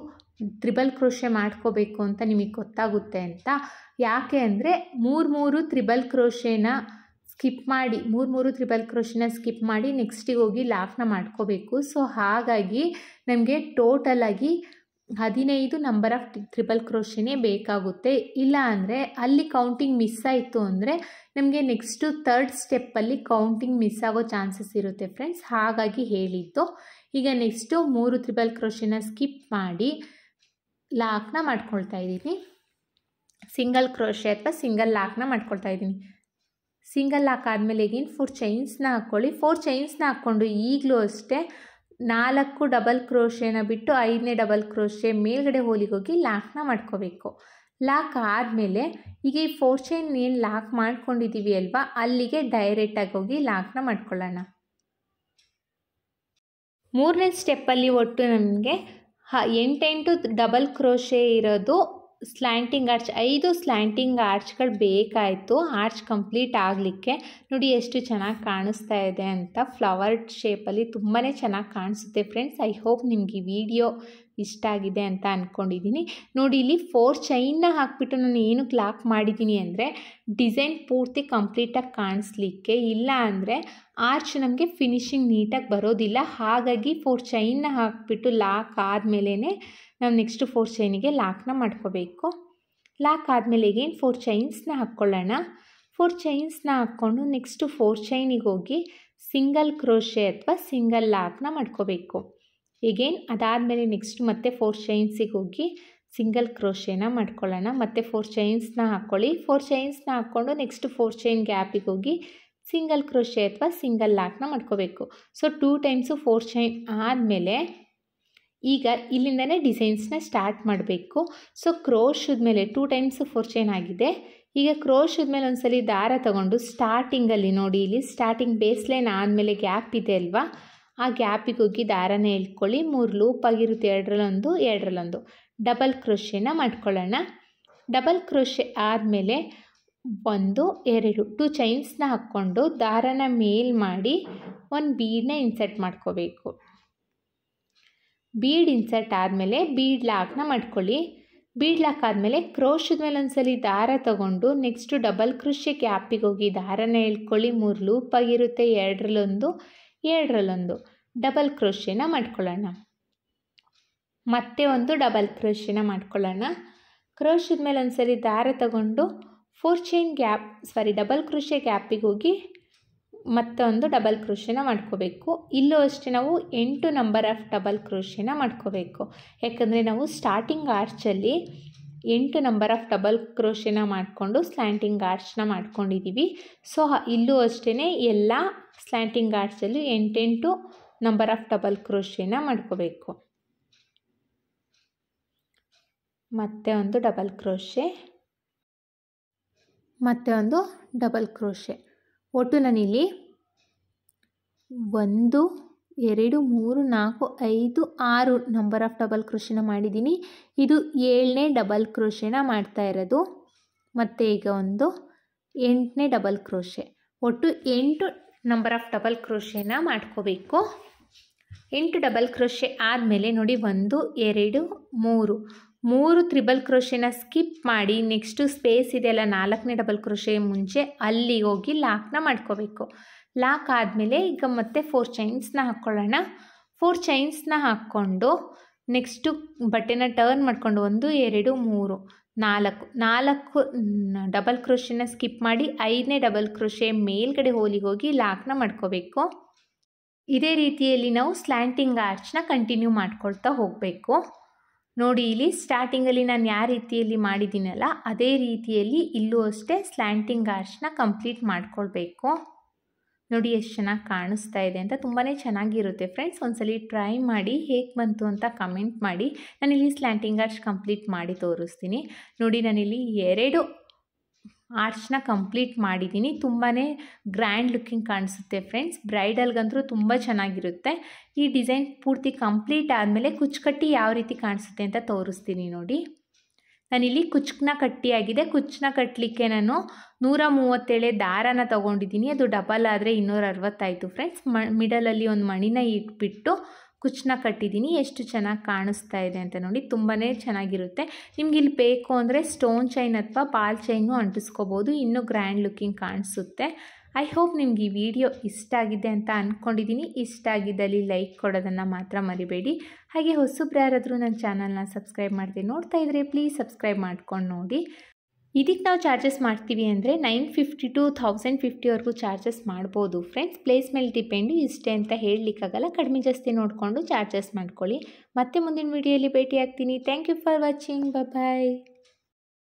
ತ್ರಿಬಲ್ ಕ್ರೋಶೆ ಮಾಡ್ಕೋಬೇಕು ಅಂತ ನಿಮಗೆ ಗೊತ್ತಾಗುತ್ತೆ ಅಂತ. ಯಾಕೆ ಅಂದರೆ 3 ತ್ರಿಬಲ್ ಕ್ರೋಶೆನ ಸ್ಕಿಪ್ ಮಾಡಿ ಮೂರು ತ್ರಿಬಲ್ ಕ್ರೋಶನ ಸ್ಕಿಪ್ ಮಾಡಿ ನೆಕ್ಸ್ಟಿಗೆ ಹೋಗಿ ಲಾಕ್ನ ಮಾಡ್ಕೋಬೇಕು. ಸೊ ಹಾಗಾಗಿ ನಮಗೆ ಟೋಟಲಾಗಿ 15 ನಂಬರ್ ಆಫ್ ಟ್ರಿಬಲ್ ಕ್ರೋಶನೇ ಬೇಕಾಗುತ್ತೆ. ಇಲ್ಲ ಅಂದರೆ ಅಲ್ಲಿ ಕೌಂಟಿಂಗ್ ಮಿಸ್ ಆಯಿತು ಅಂದರೆ ನಮಗೆ ನೆಕ್ಸ್ಟು ಥರ್ಡ್ ಸ್ಟೆಪ್ಪಲ್ಲಿ ಕೌಂಟಿಂಗ್ ಮಿಸ್ ಆಗೋ ಚಾನ್ಸಸ್ ಇರುತ್ತೆ ಫ್ರೆಂಡ್ಸ್, ಹಾಗಾಗಿ ಹೇಳಿದ್ದು. ಈಗ ನೆಕ್ಸ್ಟು 3 ತ್ರಿಬಲ್ ಕ್ರೋಶನ ಸ್ಕಿಪ್ ಮಾಡಿ ಲಾಕ್ನ ಮಾಡ್ಕೊಳ್ತಾ ಇದ್ದೀನಿ. ಸಿಂಗಲ್ ಕ್ರೋಶೆ ಅಥವಾ ಸಿಂಗಲ್ ಲಾಕ್ನ ಮಾಡ್ಕೊಳ್ತಾ ಇದ್ದೀನಿ. ಸಿಂಗಲ್ ಲಾಕ್ ಆದಮೇಲೆ ಈಗಿನ 4 ಚೈನ್ಸ್ನ ಹಾಕ್ಕೊಳ್ಳಿ. 4 ಚೈನ್ಸ್ನ ಹಾಕ್ಕೊಂಡು ಈಗಲೂ ಅಷ್ಟೇ 4 ಡಬಲ್ ಕ್ರೋಶೆನ ಬಿಟ್ಟು 5ನೇ ಡಬಲ್ ಕ್ರೋಶೆ ಮೇಲ್ಗಡೆ ಹೋಲಿಗೆ ಹೋಗಿ ಲಾಕ್ನ ಮಾಡ್ಕೋಬೇಕು. ಲಾಕ್ ಆದಮೇಲೆ ಈಗ ಈ 4 ಚೈನ್ ಏನು ಲಾಕ್ ಮಾಡ್ಕೊಂಡಿದ್ದೀವಿ ಅಲ್ವಾ, ಅಲ್ಲಿಗೆ ಡೈರೆಕ್ಟಾಗಿ ಹೋಗಿ ಲಾಕ್ನ ಮಾಡ್ಕೊಳ್ಳೋಣ. 3ನೇ ಸ್ಟೆಪ್ಪಲ್ಲಿ ಒಟ್ಟು ನಮಗೆ 8 ಡಬಲ್ ಕ್ರೋಶೆ ಇರೋದು ಸ್ಲ್ಯಾಂಟಿಂಗ್ ಆರ್ಚ್, 5 ಸ್ಲ್ಯಾಂಟಿಂಗ್ ಆರ್ಚ್ಗಳು ಬೇಕಾಯಿತು ಆರ್ಚ್ ಕಂಪ್ಲೀಟ್ ಆಗಲಿಕ್ಕೆ. ನೋಡಿ ಎಷ್ಟು ಚೆನ್ನಾಗಿ ಕಾಣಿಸ್ತಾ ಇದೆ ಅಂತ, ಫ್ಲವರ್ ಶೇಪಲ್ಲಿ ತುಂಬಾ ಚೆನ್ನಾಗಿ ಕಾಣಿಸುತ್ತೆ ಫ್ರೆಂಡ್ಸ್. ಐ ಹೋಪ್ ನಿಮಗೆ ಈ ವಿಡಿಯೋ ಇಷ್ಟ ಆಗಿದೆ ಅಂತ ಅಂದ್ಕೊಂಡಿದ್ದೀನಿ. ನೋಡಿ ಇಲ್ಲಿ 4 ಚೈನ್ನ ಹಾಕ್ಬಿಟ್ಟು ನಾನು ಏನಕ್ಕೆ ಲಾಕ್ ಮಾಡಿದ್ದೀನಿ ಅಂದರೆ ಡಿಸೈನ್ ಪೂರ್ತಿ ಕಂಪ್ಲೀಟಾಗಿ ಕಾಣಿಸ್ಲಿಕ್ಕೆ, ಇಲ್ಲ ಅಂದರೆ ಆರ್ಚ್ ನಮಗೆ ಫಿನಿಶಿಂಗ್ ನೀಟಾಗಿ ಬರೋದಿಲ್ಲ. ಹಾಗಾಗಿ 4 ಚೈನ್ನ ಹಾಕ್ಬಿಟ್ಟು ಲಾಕ್ ಆದಮೇಲೆ ನಾವು ನೆಕ್ಸ್ಟ್ 4 ಚೈನಿಗೆ ಲಾಕ್ನ ಮಾಡ್ಕೋಬೇಕು. ಲಾಕ್ ಆದಮೇಲೆ ಈಗೇನು 4 ಚೈನ್ಸ್ನ ಹಾಕ್ಕೊಳ್ಳೋಣ. 4 ಚೈನ್ಸ್ನ ಹಾಕ್ಕೊಂಡು ನೆಕ್ಸ್ಟು 4 ಚೈನಿಗೆ ಹೋಗಿ ಸಿಂಗಲ್ ಕ್ರೋಶೆ ಅಥವಾ ಸಿಂಗಲ್ ಲಾಕ್ನ ಮಾಡ್ಕೋಬೇಕು. ಈಗೇನು ಅದಾದಮೇಲೆ ನೆಕ್ಸ್ಟ್ ಮತ್ತೆ 4 ಚೈನ್ಸಿಗೆ ಹೋಗಿ ಸಿಂಗಲ್ ಕ್ರೋಶೆನ ಮಾಡ್ಕೊಳ್ಳೋಣ. ಮತ್ತು 4 ಚೈನ್ಸ್ನ ಹಾಕ್ಕೊಳ್ಳಿ. 4 ಚೈನ್ಸ್ನ ಹಾಕ್ಕೊಂಡು ನೆಕ್ಸ್ಟ್ 4 ಚೈನ್ ಗ್ಯಾಪಿಗೆ ಹೋಗಿ ಸಿಂಗಲ್ ಕ್ರೋಶೆ ಅಥವಾ ಸಿಂಗಲ್ ಲಾಕ್ನ ಮಾಡ್ಕೋಬೇಕು. ಸೊ 2 ಟೈಮ್ಸು 4 ಚೈನ್ ಆದಮೇಲೆ ಈಗ ಇಲ್ಲಿಂದನೇ ಡಿಸೈನ್ಸ್ನ ಸ್ಟಾರ್ಟ್ ಮಾಡಬೇಕು. ಸೊ ಕ್ರೋಶದ ಮೇಲೆ 2 ಟೈಮ್ಸು 4 ಚೈನ್ ಆಗಿದೆ. ಈಗ ಕ್ರೋಶದ ಮೇಲೆ ಒಂದ್ಸಲಿ ದಾರ ತಗೊಂಡು ಸ್ಟಾರ್ಟಿಂಗಲ್ಲಿ ನೋಡಿ, ಇಲ್ಲಿ ಸ್ಟಾರ್ಟಿಂಗ್ ಬೇಸ್ ಲೈನ್ ಆದಮೇಲೆ ಗ್ಯಾಪ್ ಇದೆ ಅಲ್ವಾ, ಆ ಗ್ಯಾಪಿಗೆ ಹೋಗಿ ದಾರನ ಎಳ್ಕೊಳ್ಳಿ. 3 ಲೂಪ್ ಆಗಿರುತ್ತೆ, 2ರಲ್ಲೊಂದು ಡಬಲ್ ಕ್ರೋಶೆನ ಮಾಡ್ಕೊಳ್ಳೋಣ. ಡಬಲ್ ಕ್ರೋಶೆ ಆದಮೇಲೆ 1 2 2 ಚೈನ್ಸ್ನ ಹಾಕ್ಕೊಂಡು ದಾರನ ಮೇಲ್ ಮಾಡಿ ಒಂದು ಬೀಡನ್ನ ಇನ್ಸರ್ಟ್ ಮಾಡ್ಕೋಬೇಕು. ಬೀಡ್ ಇನ್ಸರ್ಟ್ ಆದಮೇಲೆ ಬೀಡ್ ಲಾಕ್ನ ಮಾಡ್ಕೊಳ್ಳಿ. ಬೀಡ್ ಲಾಕ್ ಆದಮೇಲೆ ಕ್ರೋಶದ ಮೇಲೆ ಒಂದ್ಸಲಿ ದಾರ ತಗೊಂಡು ನೆಕ್ಸ್ಟು ಡಬಲ್ ಕ್ರೋಶೆ ಗ್ಯಾಪಿಗೆ ಹೋಗಿ ದಾರನ ಎಳ್ಕೊಳ್ಳಿ. 3 ಲೂಪ್ ಆಗಿರುತ್ತೆ, 2ರಲ್ಲೊಂದು ಡಬಲ್ ಕ್ರೋಶೆನ ಮಾಡ್ಕೊಳ್ಳೋಣ. ಮತ್ತೆ ಒಂದು ಡಬಲ್ ಕ್ರೋಶೆನ ಮಾಡ್ಕೊಳ್ಳೋಣ. ಕ್ರೋಶದ ಮೇಲೆ ಒಂದ್ಸರಿ ದಾರ ತಗೊಂಡು 4 ಚೈನ್ ಡಬಲ್ ಕ್ರೋಶೆ ಗ್ಯಾಪಿಗೆ ಹೋಗಿ ಮತ್ತೊಂದು ಡಬಲ್ ಕ್ರೋಶೆನ ಮಾಡ್ಕೋಬೇಕು. ಇಲ್ಲೂ ಅಷ್ಟೇ ನಾವು 8 ನಂಬರ್ ಆಫ್ ಡಬಲ್ ಕ್ರೋಶೆನ ಮಾಡ್ಕೋಬೇಕು. ಯಾಕಂದರೆ ನಾವು ಸ್ಟಾರ್ಟಿಂಗ್ ಆರ್ಚಲ್ಲಿ 8 ನಂಬರ್ ಆಫ್ ಡಬಲ್ ಕ್ರೋಶೆನ ಮಾಡಿಕೊಂಡು ಸ್ಲ್ಯಾಂಟಿಂಗ್ ಆರ್ಚ್ನ ಮಾಡ್ಕೊಂಡಿದ್ದೀವಿ. ಸೊ ಇಲ್ಲೂ ಅಷ್ಟೇ ಎಲ್ಲ ಸ್ಲ್ಯಾಂಟಿಂಗ್ ಆರ್ಚಲ್ಲಿ 8 ನಂಬರ್ ಆಫ್ ಡಬಲ್ ಕ್ರೋಶೆನ ಮಾಡ್ಕೋಬೇಕು. ಮತ್ತೆ ಒಂದು ಡಬಲ್ ಕ್ರೋಶೆ, ಮತ್ತೆ ಒಂದು ಡಬಲ್ ಕ್ರೋಶೆ. ಒಟ್ಟು ನಾನಿಲ್ಲಿ 1 2 3 4 5 6 ನಂಬರ್ ಆಫ್ ಡಬಲ್ ಕ್ರೋಶೆನ ಮಾಡಿದ್ದೀನಿ. ಇದು 7ನೇ ಡಬಲ್ ಕ್ರೋಶೆನ ಮಾಡ್ತಾ ಇರೋದು. ಮತ್ತು ಈಗ ಒಂದು 8ನೇ ಡಬಲ್ ಕ್ರೋಶೆ. ಒಟ್ಟು 8 ನಂಬರ್ ಆಫ್ ಡಬಲ್ ಕ್ರೋಶೆನ ಮಾಡ್ಕೋಬೇಕು. 8 ಡಬಲ್ ಕ್ರೋಶೆ ಆದಮೇಲೆ ನೋಡಿ 1 2 3 ತ್ರಿಬಲ್ ಕ್ರೋಶೆನ ಸ್ಕಿಪ್ ಮಾಡಿ ನೆಕ್ಸ್ಟು ಸ್ಪೇಸ್ ಇದೆಯಲ್ಲ 4ನೇ ಡಬಲ್ ಕ್ರೋಶೆ ಮುಂಚೆ ಅಲ್ಲಿ ಹೋಗಿ ಲಾಕ್ನ ಮಾಡ್ಕೋಬೇಕು. ಲಾಕ್ ಆದಮೇಲೆ ಈಗ ಮತ್ತೆ 4 ಚೈನ್ಸ್ನ ಹಾಕ್ಕೊಳ್ಳೋಣ. 4 ಚೈನ್ಸ್ನ ಹಾಕ್ಕೊಂಡು ನೆಕ್ಸ್ಟು ಬಟ್ಟೆನ ಟರ್ನ್ ಮಾಡಿಕೊಂಡು 1 2 3 4 ಡಬಲ್ ಕ್ರೋಶೆನ ಸ್ಕಿಪ್ ಮಾಡಿ 5ನೇ ಡಬಲ್ ಕ್ರೋಶೆ ಮೇಲ್ಗಡೆ ಹೋಲಿಗೆ ಹೋಗಿ ಲಾಕ್ನ ಮಾಡ್ಕೋಬೇಕು. ಇದೇ ರೀತಿಯಲ್ಲಿ ನಾವು ಸ್ಲ್ಯಾಂಟಿಂಗ್ ಆರ್ಚ್ನ ಕಂಟಿನ್ಯೂ ಮಾಡ್ಕೊಳ್ತಾ ಹೋಗಬೇಕು. ನೋಡಿ ಇಲ್ಲಿ ಸ್ಟಾರ್ಟಿಂಗಲ್ಲಿ ನಾನು ಯಾವ ರೀತಿಯಲ್ಲಿ ಮಾಡಿದ್ದೀನಲ್ಲ ಅದೇ ರೀತಿಯಲ್ಲಿ ಇಲ್ಲೂ ಅಷ್ಟೇ ಸ್ಲ್ಯಾಂಟಿಂಗ್ ಆರ್ಚ್ನ ಕಂಪ್ಲೀಟ್ ಮಾಡ್ಕೊಳ್ಬೇಕು. ನೋಡಿ ಎಷ್ಟು ಚೆನ್ನಾಗಿ ಕಾಣಿಸ್ತಾ ಇದೆ ಅಂತ, ತುಂಬಾ ಚೆನ್ನಾಗಿರುತ್ತೆ ಫ್ರೆಂಡ್ಸ್. ಒಂದ್ಸಲಿ ಟ್ರೈ ಮಾಡಿ ಹೇಗೆ ಬಂತು ಅಂತ ಕಮೆಂಟ್ ಮಾಡಿ. ನಾನಿಲ್ಲಿ ಸ್ಲ್ಯಾಂಟಿಂಗ್ ಆರ್ಚ್ ಕಂಪ್ಲೀಟ್ ಮಾಡಿ ತೋರಿಸ್ತೀನಿ. ನೋಡಿ ನಾನಿಲ್ಲಿ 2 ಆರ್ಚ್ನ ಕಂಪ್ಲೀಟ್ ಮಾಡಿದ್ದೀನಿ. ತುಂಬಾ ಗ್ರ್ಯಾಂಡ್ ಲುಕ್ಕಿಂಗ್ ಕಾಣಿಸುತ್ತೆ ಫ್ರೆಂಡ್ಸ್. ಬ್ರೈಡಲ್ಗಂತೂ ತುಂಬ ಚೆನ್ನಾಗಿರುತ್ತೆ. ಈ ಡಿಸೈನ್ ಪೂರ್ತಿ ಕಂಪ್ಲೀಟ್ ಆದಮೇಲೆ ಕುಚ್ಚುಕಟ್ಟಿ ಯಾವ ರೀತಿ ಕಾಣಿಸುತ್ತೆ ಅಂತ ತೋರಿಸ್ತೀನಿ ನೋಡಿ. ನಾನಿಲ್ಲಿ ಕುಚ್ಚನ್ನ ಕಟ್ಟಿಯಾಗಿದೆ. ಕುಚ್ಚನ್ನ ಕಟ್ಟಲಿಕ್ಕೆ ನಾನು 137 ದಾರನ ತೊಗೊಂಡಿದ್ದೀನಿ. ಅದು ಡಬಲ್ ಆದರೆ 260 ಆಯಿತು ಫ್ರೆಂಡ್ಸ್. ಮಿಡಲಲ್ಲಿ ಒಂದು ಮಣಿನ ಇಟ್ಬಿಟ್ಟು ಕುಚ್ಚನ್ನ ಕಟ್ಟಿದ್ದೀನಿ. ಎಷ್ಟು ಚೆನ್ನಾಗಿ ಕಾಣಿಸ್ತಾ ಇದೆ ಅಂತ ನೋಡಿ, ತುಂಬಾ ಚೆನ್ನಾಗಿರುತ್ತೆ. ನಿಮ್ಗೆ ಇಲ್ಲಿ ಬೇಕು ಅಂದರೆ ಸ್ಟೋನ್ ಚೈನ್ ಅಥವಾ ಬಾಲ್ ಚೈನು ಅಂಟಿಸ್ಕೋಬೋದು, ಇನ್ನೂ ಗ್ರ್ಯಾಂಡ್ ಲುಕ್ಕಿಂಗ್ ಕಾಣಿಸುತ್ತೆ. ಐ ಹೋಪ್ ನಿಮ್ಗೆ ಈ ವಿಡಿಯೋ ಇಷ್ಟ ಆಗಿದೆ ಅಂತ ಅಂದ್ಕೊಂಡಿದ್ದೀನಿ. ಇಷ್ಟ ಆಗಿದ್ದಲ್ಲಿ ಲೈಕ್ ಕೊಡೋದನ್ನು ಮಾತ್ರ ಮರಿಬೇಡಿ. ಹಾಗೆ ಹೊಸಬ್ರು ಯಾರಾದರೂ ನನ್ನ ಚಾನಲ್ನ ಸಬ್ಸ್ಕ್ರೈಬ್ ಮಾಡದೆ ನೋಡ್ತಾ ಇದ್ದರೆ ಪ್ಲೀಸ್ ಸಬ್ಸ್ಕ್ರೈಬ್ ಮಾಡ್ಕೊಂಡು ನೋಡಿ. ಇದಕ್ಕೆ ನಾವು ಚಾರ್ಜಸ್ ಮಾಡ್ತೀವಿ ಅಂದರೆ 950 to 1050ವರೆಗೂ ಚಾರ್ಜಸ್ ಮಾಡ್ಬೋದು ಫ್ರೆಂಡ್ಸ್. ಪ್ಲೇಸ್ ಮೇಲೆ ಡಿಪೆಂಡು, ಇಷ್ಟೇ ಅಂತ ಹೇಳಲಿಕ್ಕಾಗಲ್ಲ. ಕಡಿಮೆ ಜಾಸ್ತಿ ನೋಡಿಕೊಂಡು ಚಾರ್ಜಸ್ ಮಾಡ್ಕೊಳ್ಳಿ. ಮತ್ತೆ ಮುಂದಿನ ವಿಡಿಯೋಲಿ ಭೇಟಿ ಆಗ್ತೀನಿ. Thank you for watching. Bye.